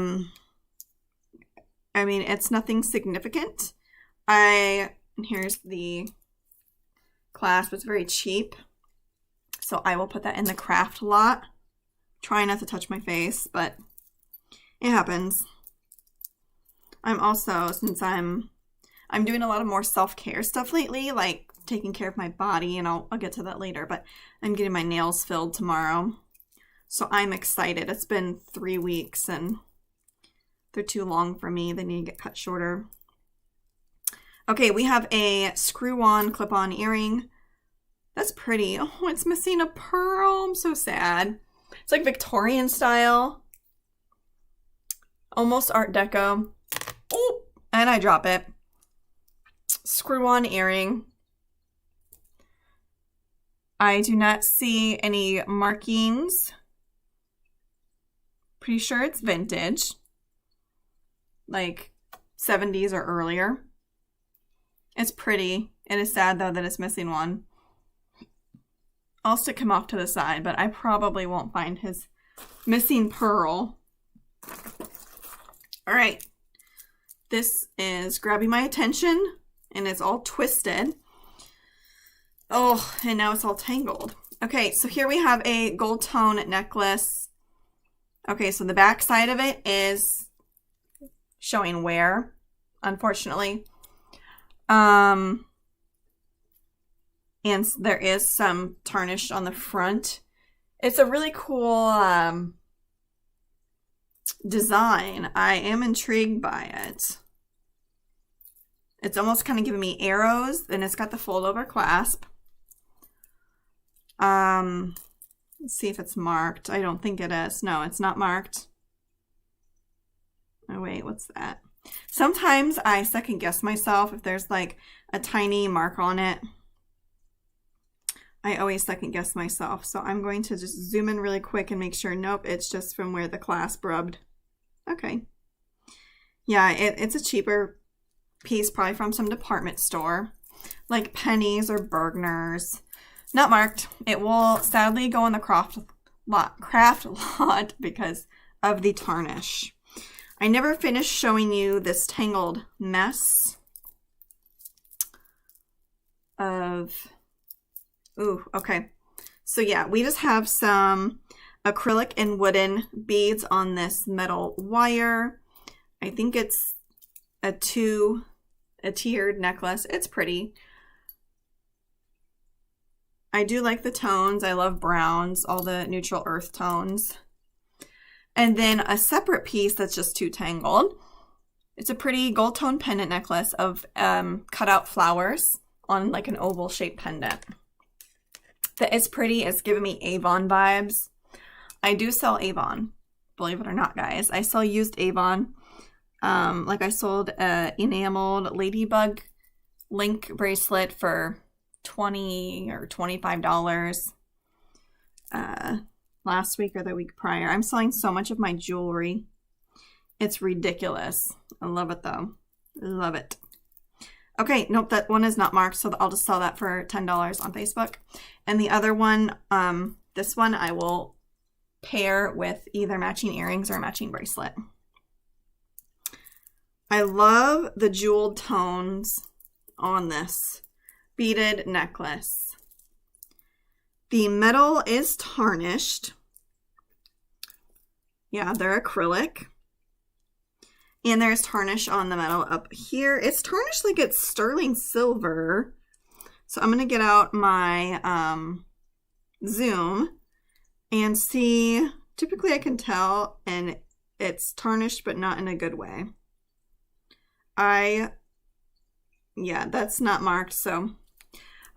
[SPEAKER 1] mean, it's nothing significant. Here's the clasp. It's very cheap, so I will put that in the craft lot. Try not to touch my face, but it happens. I'm also, since I'm doing a lot of more self-care stuff lately, like taking care of my body, and I'll get to that later, but I'm getting my nails filled tomorrow, so I'm excited. It's been 3 weeks and they're too long for me. They need to get cut shorter. Okay, we have a screw-on clip-on earring. That's pretty. Oh, it's missing a pearl. I'm so sad. It's like Victorian style. Almost Art Deco. Oh, and I drop it. Screw-on earring. I do not see any markings. Pretty sure it's vintage. Like 70s or earlier. It's pretty. It is sad, though, that it's missing one. I'll stick him off to the side, but I probably won't find his missing pearl. All right. This is grabbing my attention, and it's all twisted. Oh, and now it's all tangled. Okay, so here we have a gold tone necklace. Okay, so the back side of it is showing wear, unfortunately. And there is some tarnish on the front. It's a really cool design. I am intrigued by it. It's almost kind of giving me arrows, and it's got the fold over clasp. Let's see if it's marked. I don't think it is. No, it's not marked. Oh wait, what's that? Sometimes I second guess myself if there's like a tiny mark on it. I always second guess myself. So I'm going to just zoom in really quick and make sure, nope, it's just from where the clasp rubbed. Okay. Yeah, it's a cheaper piece, probably from some department store, like Penny's or Bergner's. Not marked. It will sadly go on the craft lot because of the tarnish. I never finished showing you this tangled mess of, ooh, okay. So yeah, we just have some acrylic and wooden beads on this metal wire. I think it's a tiered necklace. It's pretty. I do like the tones. I love browns, all the neutral earth tones. And then a separate piece that's just too tangled. It's a pretty gold tone pendant necklace of cut out flowers on like an oval shaped pendant. That is pretty. It's giving me Avon vibes. I do sell Avon, believe it or not, guys. I sell used Avon. Like I sold a enameled ladybug link bracelet for $20 or $25 last week or the week prior. I'm selling so much of my jewelry. It's ridiculous. I love it though. Love it. Okay, nope, that one is not marked, so I'll just sell that for $10 on Facebook. And the other one, this one I will pair with either matching earrings or a matching bracelet. I love the jeweled tones on this beaded necklace. The metal is tarnished. Yeah, they're acrylic. And there's tarnish on the metal up here. It's tarnished like it's sterling silver. So I'm going to get out my zoom and see. Typically I can tell, and it's tarnished, but not in a good way. Yeah, that's not marked, so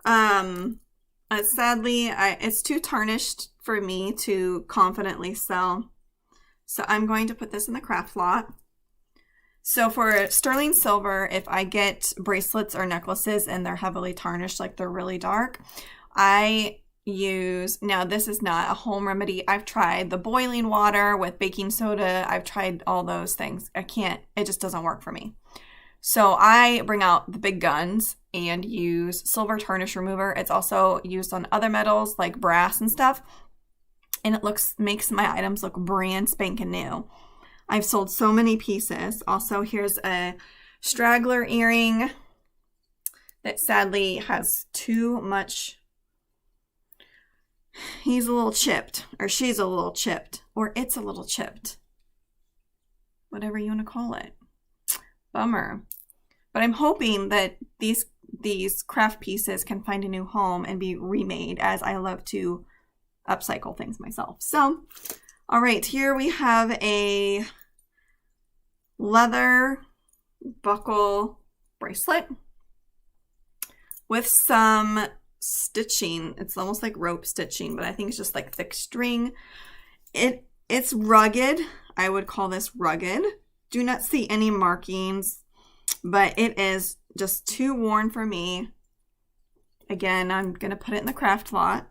[SPEAKER 1] sadly, it's too tarnished for me to confidently sell. So I'm going to put this in the craft lot. So for sterling silver, if I get bracelets or necklaces and they're heavily tarnished, like they're really dark, I use, now this is not a home remedy. I've tried the boiling water with baking soda. I've tried all those things. It just doesn't work for me. So I bring out the big guns and use silver tarnish remover. It's also used on other metals like brass and stuff. And it makes my items look brand spanking new. I've sold so many pieces. Also, here's a straggler earring that sadly has too much. He's a little chipped, or she's a little chipped, or it's a little chipped. Whatever you want to call it. Bummer. But I'm hoping that these craft pieces can find a new home and be remade, as I love to upcycle things myself. So, all right, here we have a leather buckle bracelet with some stitching. It's almost like rope stitching, but I think it's just like thick string. It's rugged. I would call this rugged. Do not see any markings, but it is just too worn for me. Again, I'm going to put it in the craft lot.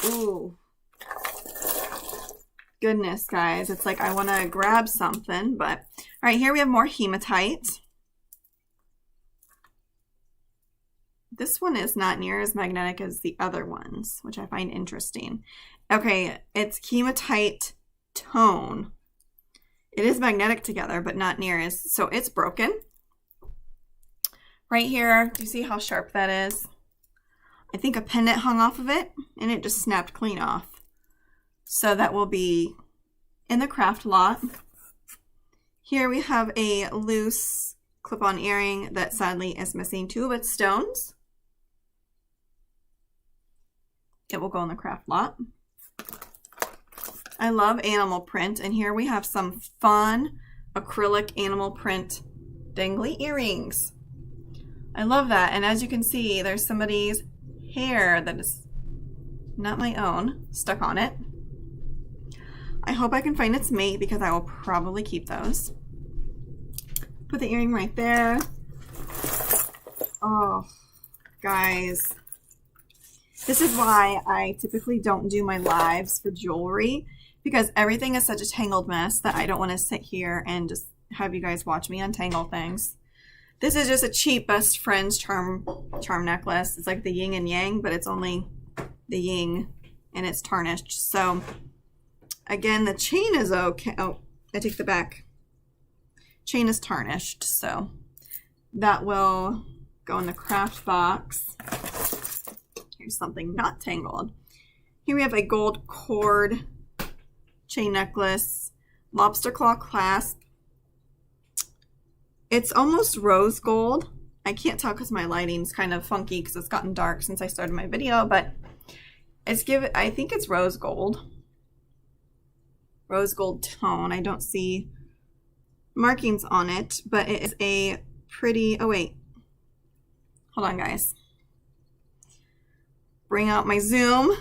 [SPEAKER 1] Ooh. Goodness, guys. It's like I want to grab something, but... All right, here we have more hematite. This one is not near as magnetic as the other ones, which I find interesting. Okay, it's hematite tone. It is magnetic together, but not near as, so it's broken. Right here, do you see how sharp that is? I think a pendant hung off of it, and it just snapped clean off. So that will be in the craft lot. Here we have a loose clip-on earring that sadly is missing two of its stones. It will go in the craft lot. I love animal print, and here we have some fun acrylic animal print dangly earrings. I love that, and as you can see, there's somebody's hair that is not my own stuck on it. I hope I can find its mate because I will probably keep those. Put the earring right there. Oh, guys. This is why I typically don't do my lives for jewelry, because everything is such a tangled mess that I don't want to sit here and just have you guys watch me untangle things. This is just a cheap best friend's charm necklace. It's like the yin and yang, but it's only the yin and it's tarnished. So again, the chain is okay. Oh, I take the back. Chain is tarnished, so that will go in the craft box. Here's something not tangled. Here we have a gold cord chain necklace, lobster claw clasp. It's almost rose gold. I can't tell because my lighting's kind of funky because it's gotten dark since I started my video, but I think it's rose gold. Rose gold tone. I don't see markings on it, but it is a pretty, oh wait. Hold on, guys. Bring out my zoom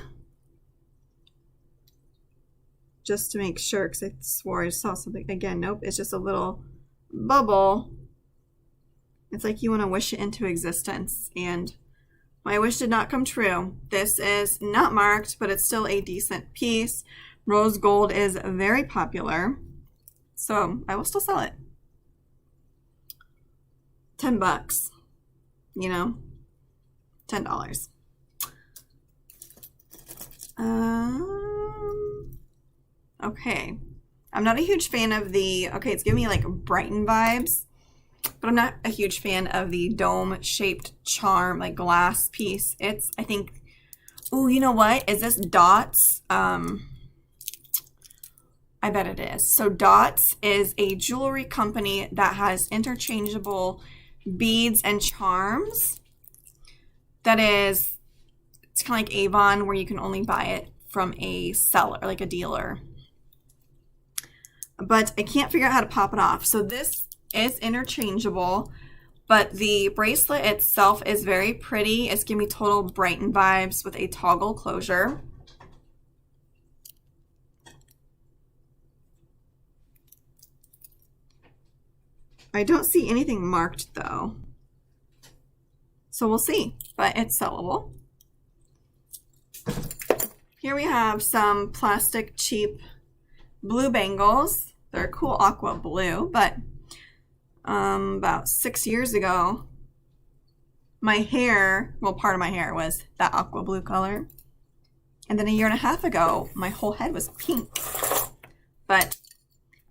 [SPEAKER 1] just to make sure, because I swore I saw something again. Nope, it's just a little bubble. It's like you want to wish it into existence, and my wish did not come true. This is not marked, but it's still a decent piece. Rose gold is very popular, so I will still sell it. $10, you know, $10. Okay. I'm not a huge fan of the, okay, it's giving me like Brighton vibes, but I'm not a huge fan of the dome-shaped charm, like glass piece. It's, I think, oh, you know what? Is this Dots? I bet it is. So Dots is a jewelry company that has interchangeable beads and charms. That is, it's kind of like Avon, where you can only buy it from a seller, like a dealer. But I can't figure out how to pop it off. So this is interchangeable, but the bracelet itself is very pretty. It's giving me total Brighton vibes with a toggle closure. I don't see anything marked though. So we'll see, but it's sellable. Here we have some plastic cheap blue bangles. They're a cool aqua blue, but about 6 years ago, my hair, well, part of my hair was that aqua blue color. And then a year and a half ago, my whole head was pink. But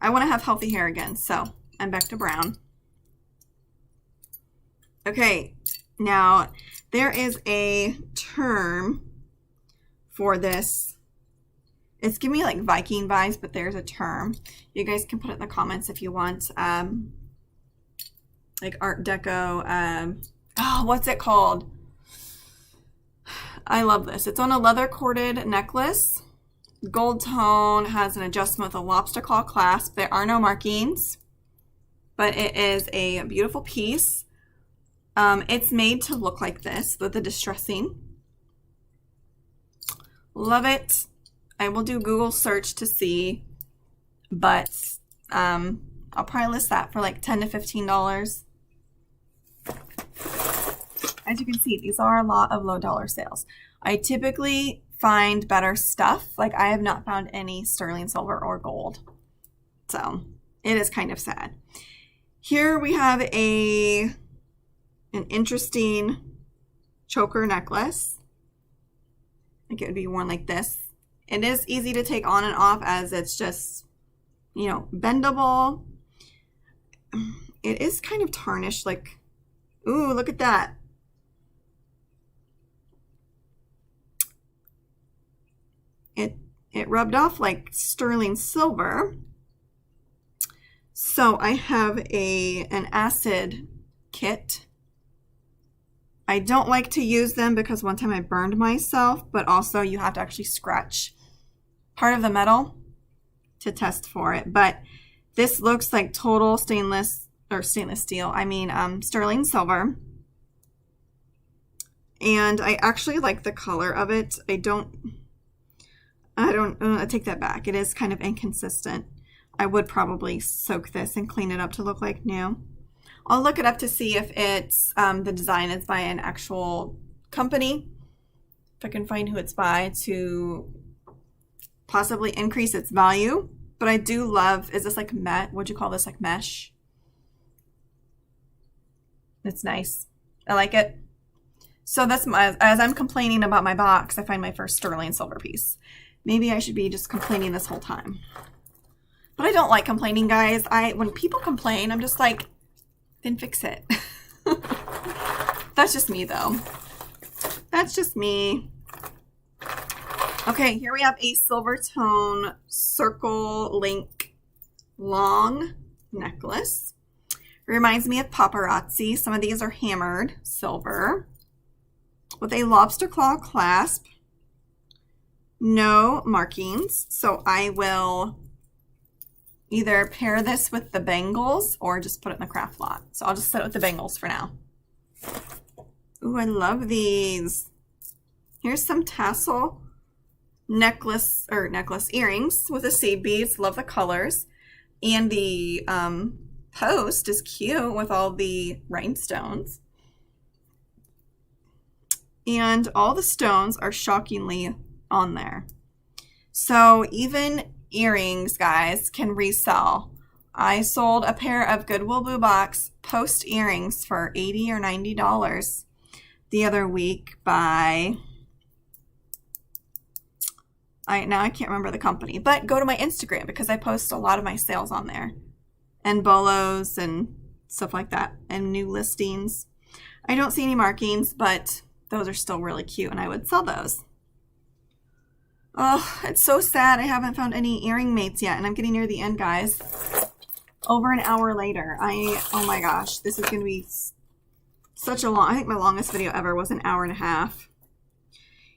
[SPEAKER 1] I want to have healthy hair again, so I'm back to brown. Okay, now there is a term for this. It's giving me like Viking vibes, but there's a term. You guys can put it in the comments if you want. Like Art Deco. Oh, what's it called? I love this. It's on a leather corded necklace. Gold tone, has an adjustment with a lobster claw clasp. There are no markings, but it is a beautiful piece. It's made to look like this with the distressing. Love it. I will do Google search to see, but I'll probably list that for like $10 to $15. As you can see, these are a lot of low dollar sales. I typically find better stuff. Like I have not found any sterling silver or gold. So it is kind of sad. Here we have an interesting choker necklace. I think it would be worn like this. It is easy to take on and off as it's just, you know, bendable. It is kind of tarnished, like, ooh, look at that. It rubbed off like sterling silver. So I have an acid kit. I don't like to use them because one time I burned myself, but also you have to actually scratch part of the metal to test for it. But this looks like total stainless steel. I mean, sterling silver. And I actually like the color of it. I take that back. It is kind of inconsistent. I would probably soak this and clean it up to look like new. I'll look it up to see if it's the design is by an actual company. If I can find who it's by to possibly increase its value. But I do love, is this like matte? Would you call this like mesh? It's nice. I like it. So that's as I'm complaining about my box, I find my first sterling silver piece. Maybe I should be just complaining this whole time. But I don't like complaining, guys. When people complain, I'm just like, then fix it. That's just me, though. That's just me. Okay, here we have a Silvertone circle link long necklace. It reminds me of paparazzi. Some of these are hammered silver with a lobster claw clasp. No markings. So I will either pair this with the bangles or just put it in the craft lot. So I'll just set it with the bangles for now. Ooh, I love these. Here's some tassel necklace earrings with the seed beads. Love the colors. And the post is cute with all the rhinestones. And all the stones are shockingly on there. So even earrings, guys, can resell. I sold a pair of Goodwill Bluebox post earrings for $80 or $90 the other week by Now I can't remember the company, but go to my Instagram because I post a lot of my sales on there and bolos and stuff like that and new listings. I don't see any markings, but those are still really cute and I would sell those. Oh, it's so sad I haven't found any earring mates yet, and I'm getting near the end, guys. Over an hour later. Oh my gosh, this is going to be such a long, I think my longest video ever was an hour and a half.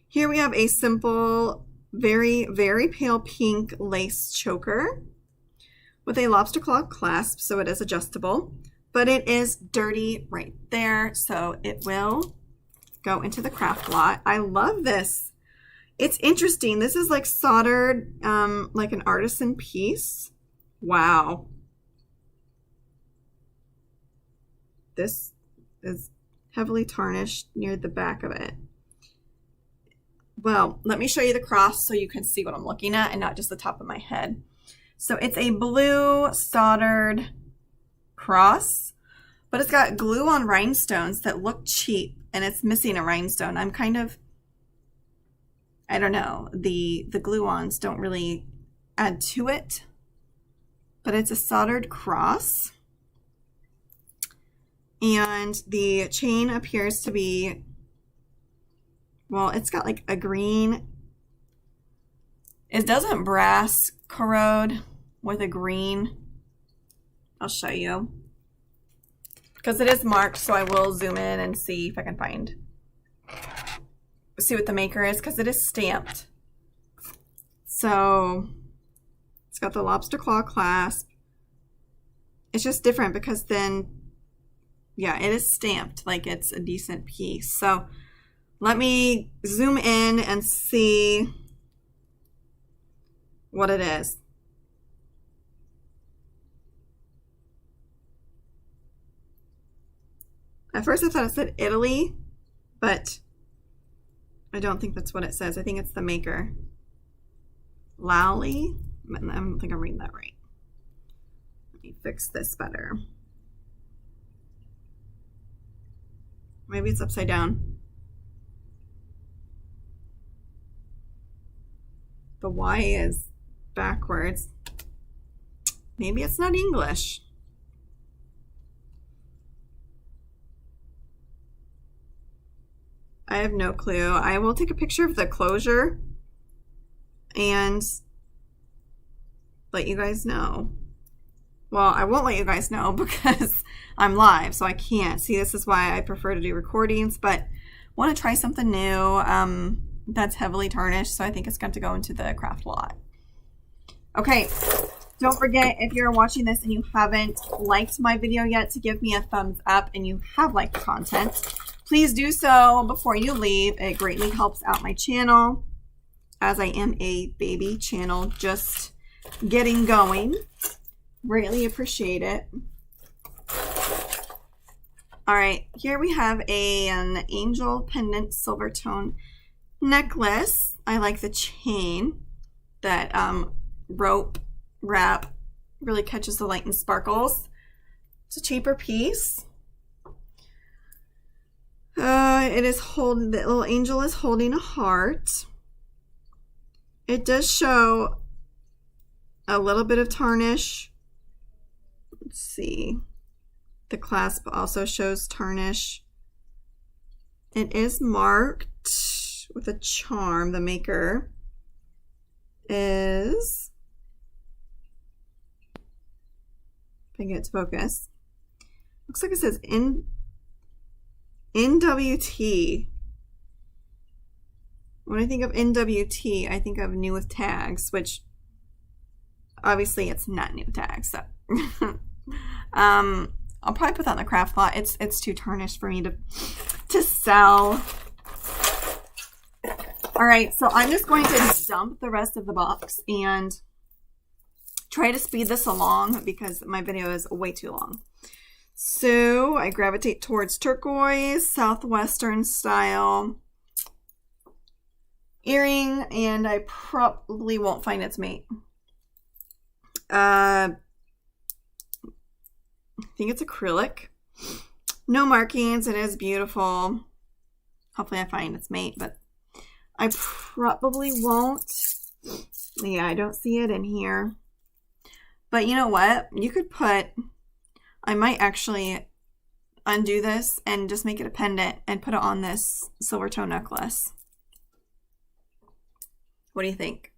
[SPEAKER 1] Here we have a simple, very, very pale pink lace choker with a lobster claw clasp, so it is adjustable, but it is dirty right there, so it will go into the craft lot. I love this. It's interesting. This is like soldered, like an artisan piece. Wow. This is heavily tarnished near the back of it. Well, let me show you the cross so you can see what I'm looking at and not just the top of my head. So it's a blue soldered cross, but it's got glue on rhinestones that look cheap and it's missing a rhinestone. I'm kind of, I don't know, the glue-ons don't really add to it, but it's a soldered cross. And the chain appears to be, well, it's got like a green. It doesn't brass corrode with a green. I'll show you. Because it is marked, so I will zoom in and see if I can see what the maker is, because it is stamped. So it's got the lobster claw clasp. It's just different because then, yeah, it is stamped like it's a decent piece. So let me zoom in and see what it is. At first I thought it said Italy, but I don't think that's what it says. I think it's the maker. Lally? I don't think I'm reading that right. Let me fix this better. Maybe it's upside down. The Y is backwards. Maybe it's not English. I have no clue. I will take a picture of the closure and let you guys know. Well, I won't let you guys know because I'm live, so I can't. See, this is why I prefer to do recordings, but want to try something new that's heavily tarnished, so I think it's going to go into the craft lot. Okay, don't forget, if you're watching this and you haven't liked my video yet, to give me a thumbs up, and you have liked the content. Please do so before you leave. It greatly helps out my channel, as I am a baby channel just getting going. Greatly appreciate it. All right, here we have an angel pendant Silvertone necklace. I like the chain. That rope wrap really catches the light and sparkles. It's a cheaper piece. It is holding, the little angel is holding a heart. It does show a little bit of tarnish. Let's see. The clasp also shows tarnish. It is marked with a charm. The maker is, if I can get it to focus, looks like it says NWT. When I think of NWT, I think of new with tags, which obviously it's not new tags. So I'll probably put that in the craft lot. It's too tarnished for me to sell. All right, so I'm just going to dump the rest of the box and try to speed this along because my video is way too long. So I gravitate towards turquoise, southwestern style earring, and I probably won't find its mate. I think it's acrylic. No markings. It is beautiful. Hopefully I find its mate, but I probably won't. Yeah, I don't see it in here. But you know what? You could put, I might actually undo this and just make it a pendant and put it on this Silvertone necklace. What do you think?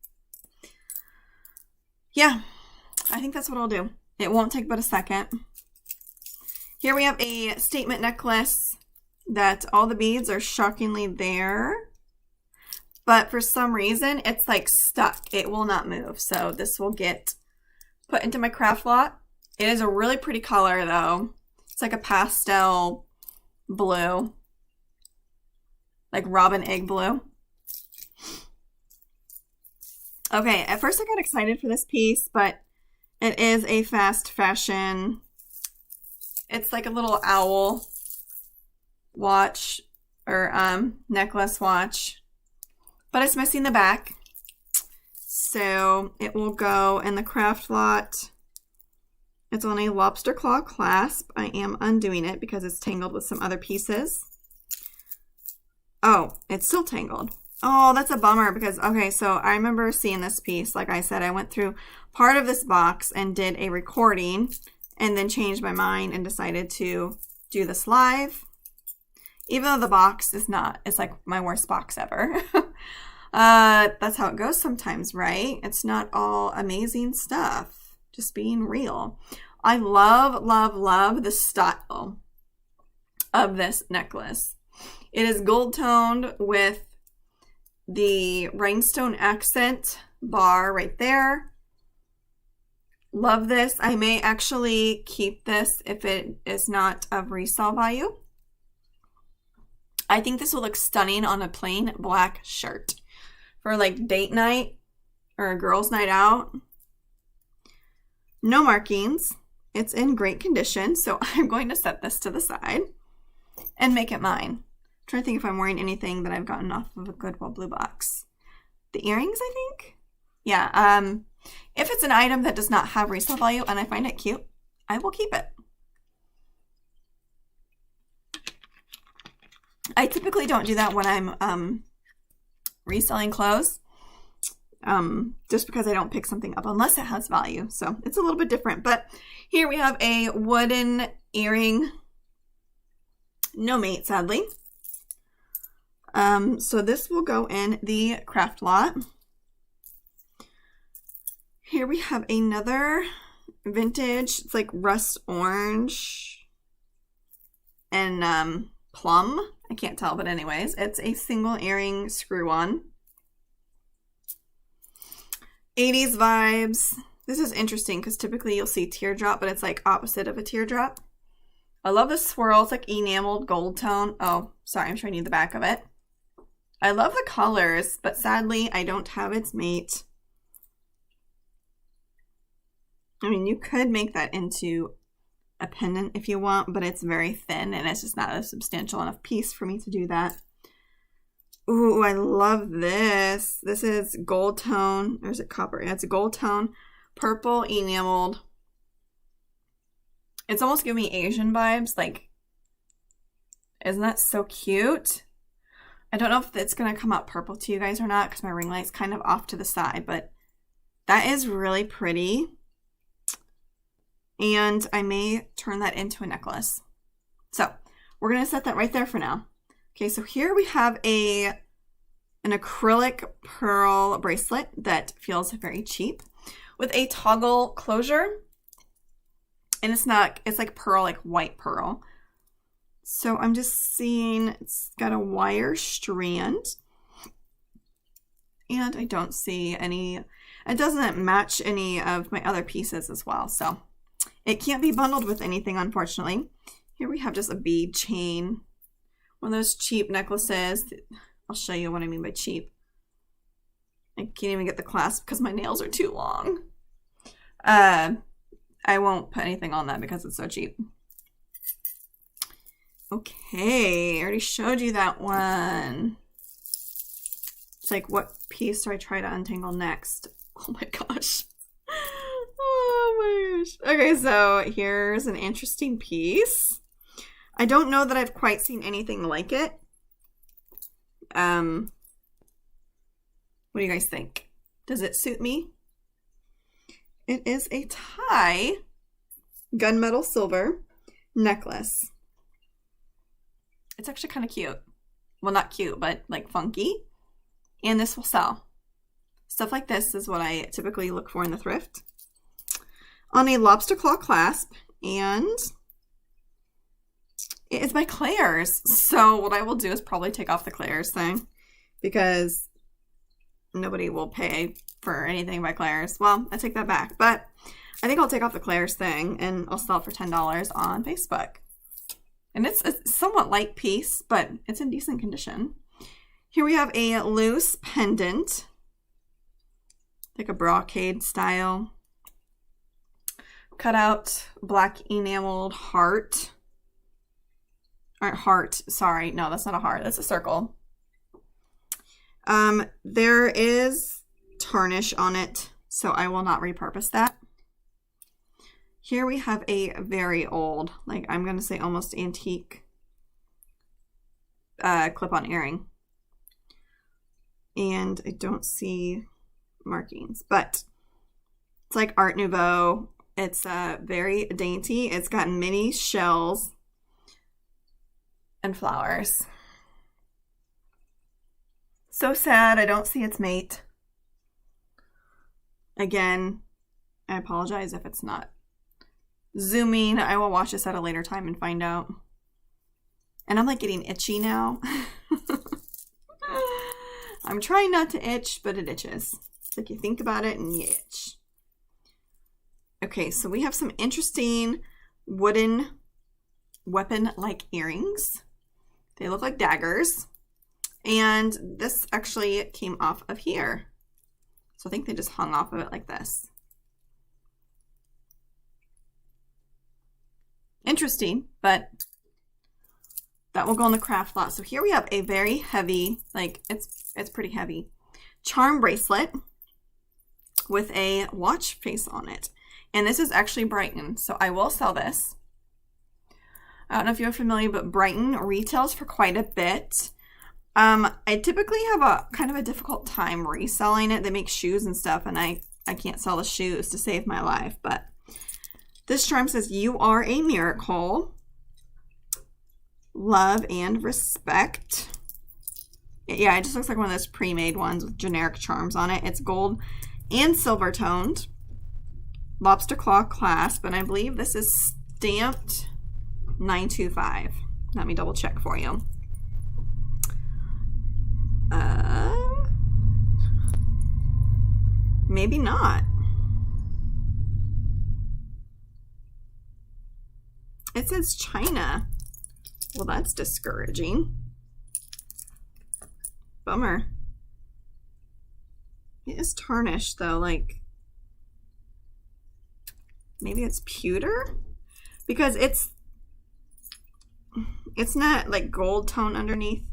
[SPEAKER 1] Yeah, I think that's what I'll do. It won't take but a second. Here we have a statement necklace that all the beads are shockingly there. But for some reason, it's like stuck. It will not move. So this will get put into my craft lot. It is a really pretty color though. It's like a pastel blue. Like robin egg blue. Okay, at first I got excited for this piece, but it is a fast fashion. It's like a little owl watch or necklace watch. But it's missing the back, so it will go in the craft lot. It's on a lobster claw clasp. I am undoing it because it's tangled with some other pieces. Oh, it's still tangled. Oh, that's a bummer because, okay, so I remember seeing this piece. Like I said, I went through part of this box and did a recording and then changed my mind and decided to do this live. Even though the box is not, it's like my worst box ever. That's how it goes sometimes, right? It's not all amazing stuff. Just being real. I love, love, love the style of this necklace. It is gold toned with the rhinestone accent bar right there. Love this. I may actually keep this if it is not of resale value. I think this will look stunning on a plain black shirt for like date night or a girl's night out. No markings. It's in great condition, so I'm going to set this to the side and make it mine. I'm trying to think if I'm wearing anything that I've gotten off of a Goodwill Bluebox. The earrings, I think? Yeah, if it's an item that does not have resale value and I find it cute, I will keep it. I typically don't do that when I'm reselling clothes, just because I don't pick something up unless it has value. So it's a little bit different. But here we have a wooden earring. No mate, sadly. So this will go in the craft lot. Here we have another vintage. It's like rust orange and plum. I can't tell, but anyways, it's a single earring screw-on. 80s vibes. This is interesting because typically you'll see teardrop, but it's like opposite of a teardrop. I love the swirl. It's like enameled gold tone. Oh, sorry, I'm showing you the back of it. I love the colors, but sadly I don't have its mate. I mean, you could make that into a pendant if you want, but it's very thin and it's just not a substantial enough piece for me to do that. Ooh, I love this. This is gold tone. Or is it copper? Yeah, it's a gold tone, purple enameled. It's almost giving me Asian vibes. Like, isn't that so cute? I don't know if it's going to come out purple to you guys or not because my ring light's kind of off to the side, but that is really pretty. And I may turn that into a necklace. So we're going to set that right there for now. Okay, so here we have an acrylic pearl bracelet that feels very cheap with a toggle closure. And it's like pearl, like white pearl. So I'm just seeing it's got a wire strand. And I don't see any, it doesn't match any of my other pieces as well. So it can't be bundled with anything, unfortunately. Here we have just a bead chain. One of those cheap necklaces. I'll show you what I mean by cheap. I can't even get the clasp because my nails are too long. I won't put anything on that because it's so cheap. Okay, I already showed you that one. It's like, what piece do I try to untangle next? Oh my gosh. Oh my gosh. Okay, so here's an interesting piece. I don't know that I've quite seen anything like it. What do you guys think? Does it suit me? It is a tie gunmetal silver necklace. It's actually kind of cute. Well, not cute, but like funky. And this will sell. Stuff like this is what I typically look for in the thrift. On a lobster claw clasp, and it is by Claire's. So what I will do is probably take off the Claire's thing, because nobody will pay for anything by Claire's. Well, I take that back, but I think I'll take off the Claire's thing and I'll sell it for $10 on Facebook. And it's a somewhat light piece, but it's in decent condition. Here we have a loose pendant, like a brocade style. Cut out black enameled heart. Or heart, sorry. No, that's not a heart. That's a circle. There is tarnish on it, so I will not repurpose that. Here we have a very old, like I'm going to say almost antique clip-on earring. And I don't see markings, but it's like Art Nouveau. It's very dainty. It's got mini shells and flowers. So sad I don't see its mate. Again, I apologize if it's not zooming. I will watch this at a later time and find out. And I'm like getting itchy now. I'm trying not to itch, but it itches. It's like you think about it and you itch. Okay, so we have some interesting wooden weapon-like earrings. They look like daggers. And this actually came off of here. So I think they just hung off of it like this. Interesting, but that will go in the craft lot. So here we have a very heavy, like it's pretty heavy, charm bracelet with a watch face on it. And this is actually Brighton, so I will sell this. I don't know if you're familiar, but Brighton retails for quite a bit. I typically have a kind of a difficult time reselling it. They make shoes and stuff, and I can't sell the shoes to save my life. But this charm says, "You are a miracle. Love and respect." Yeah, it just looks like one of those pre-made ones with generic charms on it. It's gold and silver toned. Lobster claw clasp, and I believe this is stamped 925. Let me double check for you. Maybe not. It says China. Well, that's discouraging. Bummer. It is tarnished though, like maybe it's pewter? Because it's not like gold tone underneath.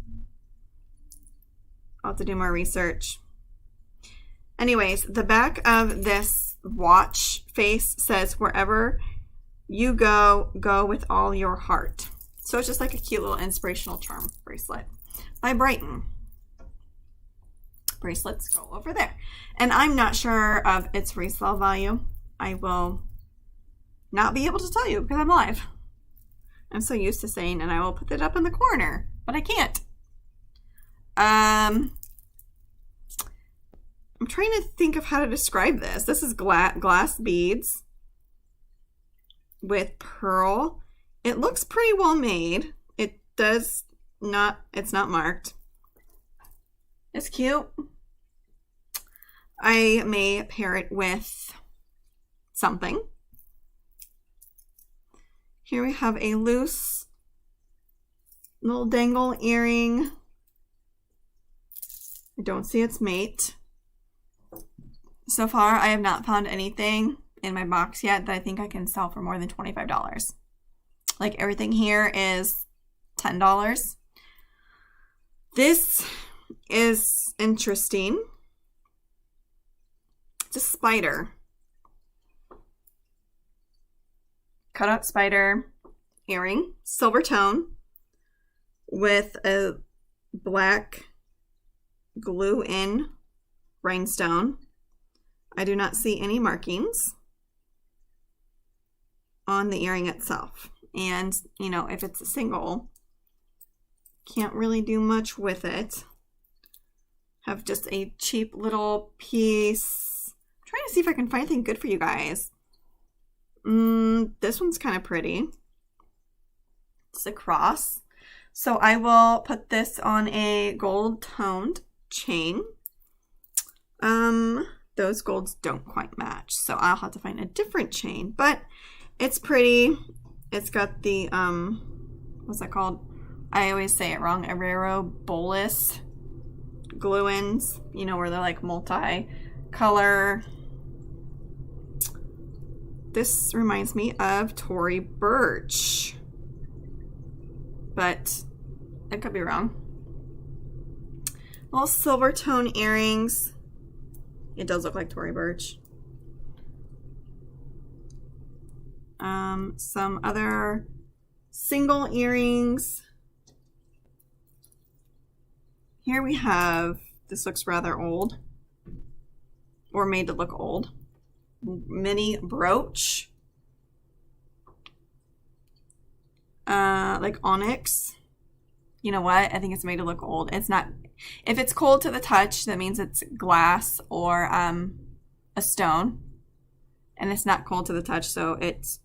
[SPEAKER 1] I'll have to do more research. Anyways, the back of this watch face says, "Wherever you go, go with all your heart." So it's just like a cute little inspirational charm bracelet by Brighton. Bracelets go over there. And I'm not sure of its resale value. I will not be able to tell you because I'm live. I'm so used to saying, and I will put it up in the corner, but I can't. I'm trying to think of how to describe this. This is glass beads with pearl. It looks pretty well made. It does not, it's not marked. It's cute. I may pair it with something. Here we have a loose little dangle earring. I don't see its mate. So far, I have not found anything in my box yet that I think I can sell for more than $25. Like everything here is $10. This is interesting. It's a spider. Cut out spider earring, silver tone with a black glue in rhinestone I do not see any markings on the earring itself. And, you know, if it's a single, can't really do much with it. Have just a cheap little piece. I'm trying to see if I can find anything good for you guys. This one's kind of pretty. It's a cross. So I will put this on a gold toned chain. Those golds don't quite match, so I'll have to find a different chain, but it's pretty. It's got the, what's that called? I always say it wrong. Arrero bolus glue-ins, you know, where they're like multi-color. This reminds me of Tory Burch, but I could be wrong. Little Silvertone earrings. It does look like Tory Burch. Some other single earrings. Here we have, this looks rather old, or made to look old. Mini brooch. Like onyx. You know what? I think it's made to look old. It's not. If it's cold to the touch, that means it's glass or a stone. And it's not cold to the touch, so it's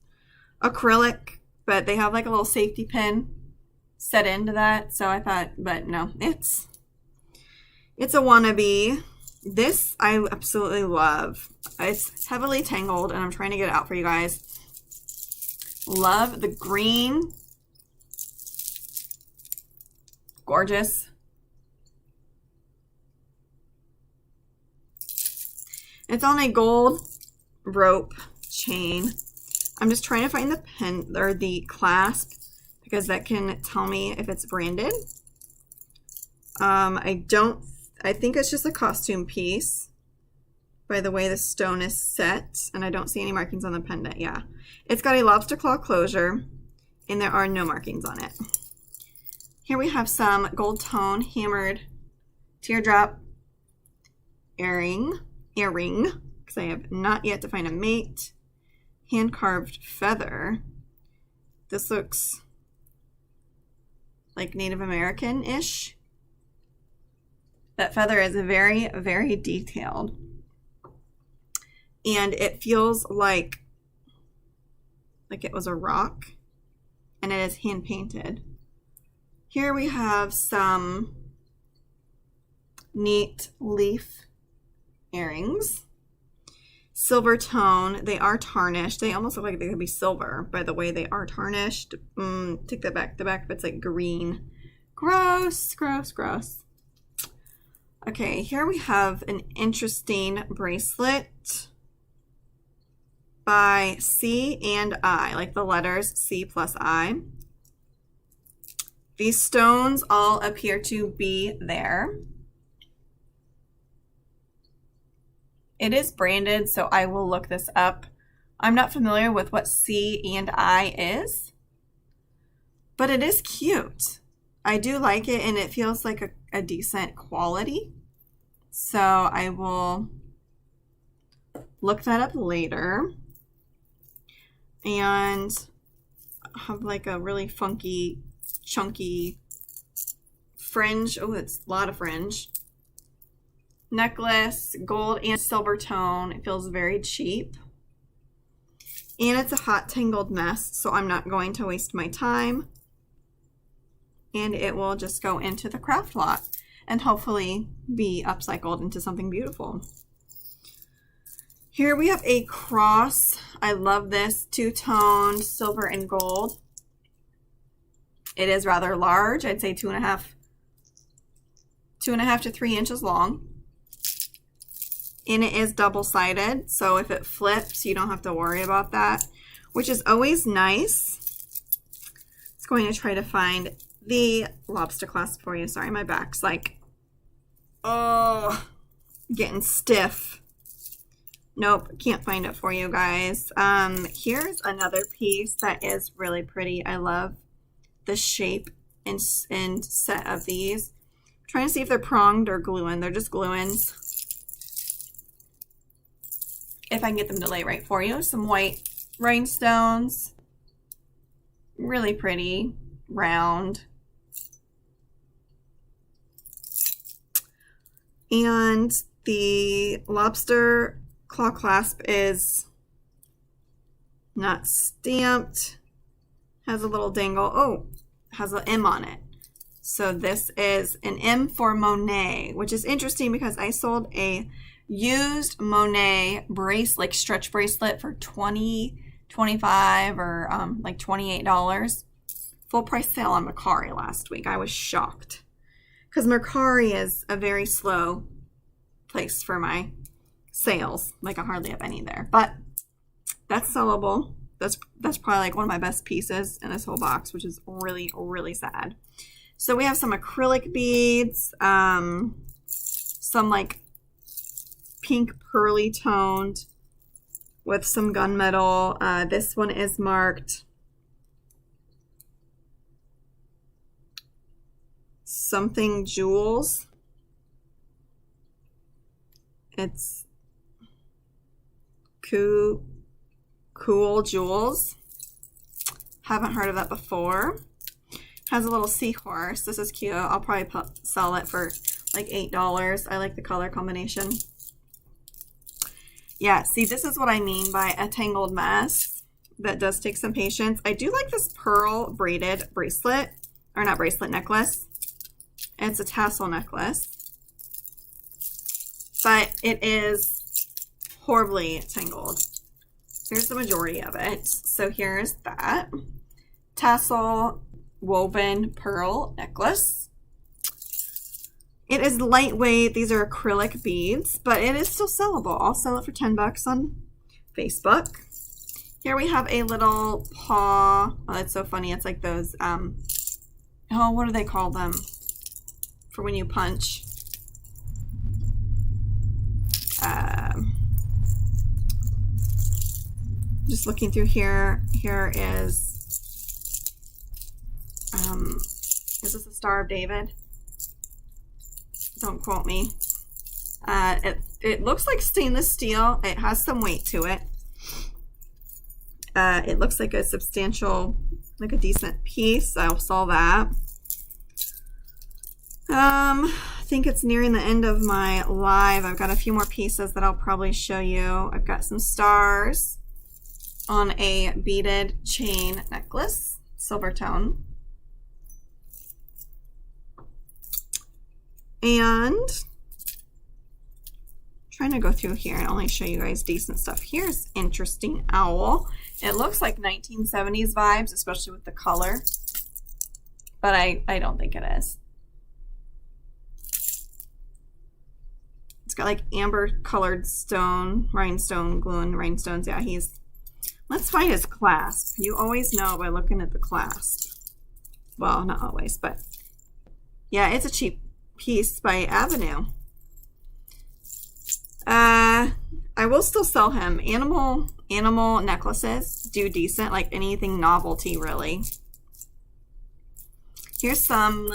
[SPEAKER 1] acrylic, but they have like a little safety pin set into that. So I thought, but no, it's a wannabe. This I absolutely love. It's heavily tangled, and I'm trying to get it out for you guys. Love the green. Gorgeous. It's on a gold rope chain. I'm just trying to find the pen or the clasp because that can tell me if it's branded. I think it's just a costume piece by the way the stone is set, and I don't see any markings on the pendant. Yeah, it's got a lobster claw closure, and there are no markings on it. Here we have some gold tone hammered teardrop earring, because I have not yet to find a mate. Hand carved feather. This looks like Native American-ish. That feather is very, very detailed. And it feels like it was a rock, and it is hand painted. Here we have some neat leaf earrings. Silvertone. They are tarnished. They almost look like they could be silver by the way they are tarnished. Take that back. The back of it's like green. Gross, gross, gross. Okay, here we have an interesting bracelet by C and I, like the letters C plus I. These stones all appear to be there. It is branded, so I will look this up. I'm not familiar with what C and I is, but it is cute. I do like it, and it feels like a decent quality. So I will look that up later. And have like a really funky, chunky fringe. Oh, it's a lot of fringe. Necklace, gold and silver tone. It feels very cheap. And it's a hot tangled mess, so I'm not going to waste my time. And it will just go into the craft lot and hopefully be upcycled into something beautiful. Here we have a cross. I love this two-toned silver and gold. It is rather large. I'd say 2.5 to 3 inches long. And it is double-sided, so if it flips, you don't have to worry about that, which is always nice. It's going to try to find the lobster clasp for you. Sorry, my back's like, oh, getting stiff. Nope, can't find it for you guys. Here's another piece that is really pretty. I love the shape and set of these. I'm trying to see if they're pronged or glue-in. They're just glue-ins. if I can get them to lay right for you. Some white rhinestones. Really pretty, round. And the Lobster claw clasp is not stamped. Has a little dangle. Oh, has an M on it. So this is an M for Monet, which is interesting because I sold a used Monet bracelet, like stretch bracelet, for $20, $25, or like $28. Full price sale on Mercari last week. I was shocked because Mercari is a very slow place for my sales. Like I hardly have any there, but that's sellable. That's probably like one of my best pieces in this whole box, which is really, really sad. So we have some acrylic beads, some like pink pearly toned with some gunmetal. This one is marked something jewels. It's cool jewels. Haven't heard of that before. Has a little seahorse. This is cute. I'll probably sell it for like $8. I like the color combination. Yeah, see, this is what I mean by a tangled mess. That does take some patience. I do like this pearl braided bracelet, or not bracelet, necklace. It's a tassel necklace, but it is horribly tangled. Here's the majority of it. So here's that tassel woven pearl necklace. It is lightweight. These are acrylic beads, but it is still sellable. I'll sell it for $10 on Facebook. Here we have a little paw. Oh, that's so funny. It's like those, oh, what do they call them for when you punch? Just looking through here. Here is this a Star of David? Don't quote me. It looks like stainless steel. It has some weight to it. It looks like a substantial, like a decent piece. I'll sell that. I think it's nearing the end of my live. I've got a few more pieces that I'll probably show you. I've got some stars on a beaded chain necklace, Silvertone. And trying to go through here and only show you guys decent stuff. Here's interesting owl. It looks like 1970s vibes, especially with the color, but I don't think it is. It's got like amber colored stone, rhinestone, glue and rhinestones. Yeah, let's find his clasp. You always know by looking at the clasp. Well, not always, but yeah, it's a cheap piece by Avenue. I will still sell him. Animal necklaces do decent, like anything novelty really. Here's some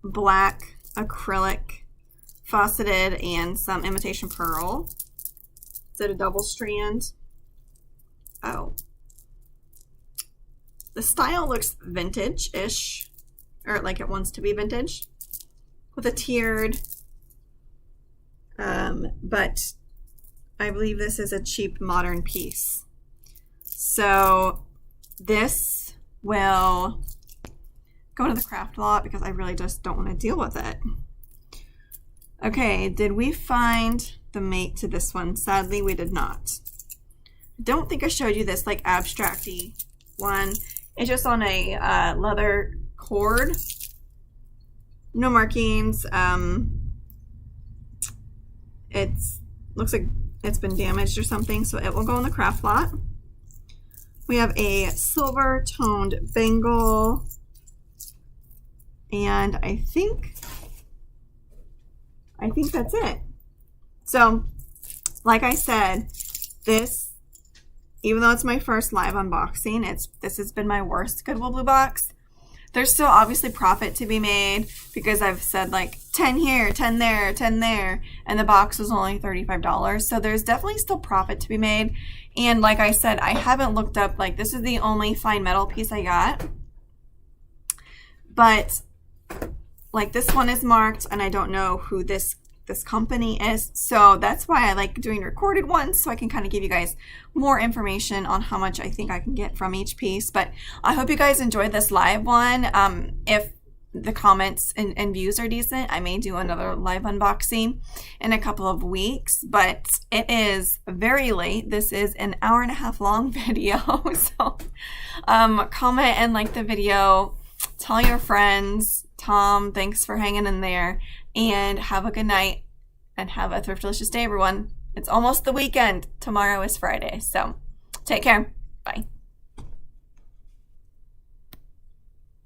[SPEAKER 1] black acrylic faceted and some imitation pearl. Is it a double strand? Oh. The style looks vintage-ish, or like it wants to be vintage, with a tiered, but I believe this is a cheap modern piece. So this will go to the craft lot because I really just don't want to deal with it. Okay, did we find the mate to this one? Sadly, we did not. Don't think I showed you this like abstract-y one. It's just on a leather cord. No markings. It looks like it's been damaged or something, so it will go in the craft lot. We have a silver toned bangle, and I think that's it. So, like I said, this, even though it's my first live unboxing, this has been my worst Goodwill Bluebox. There's still obviously profit to be made because I've said like 10 here, 10 there, 10 there, and the box was only $35. So there's definitely still profit to be made. And like I said, I haven't looked up, like this is the only fine metal piece I got. But like this one is marked and I don't know who this company is. So that's why I like doing recorded ones, so I can kind of give you guys more information on how much I think I can get from each piece. But I hope you guys enjoyed this live one. If the comments and views are decent, I may do another live unboxing in a couple of weeks, but it is very late. This is an hour-and-a-half long video. So comment and like the video, tell your friends. Tom, thanks for hanging in there, and have a good night and have a Thriftlicious day, everyone. It's almost the weekend. Tomorrow is Friday, so take care. Bye.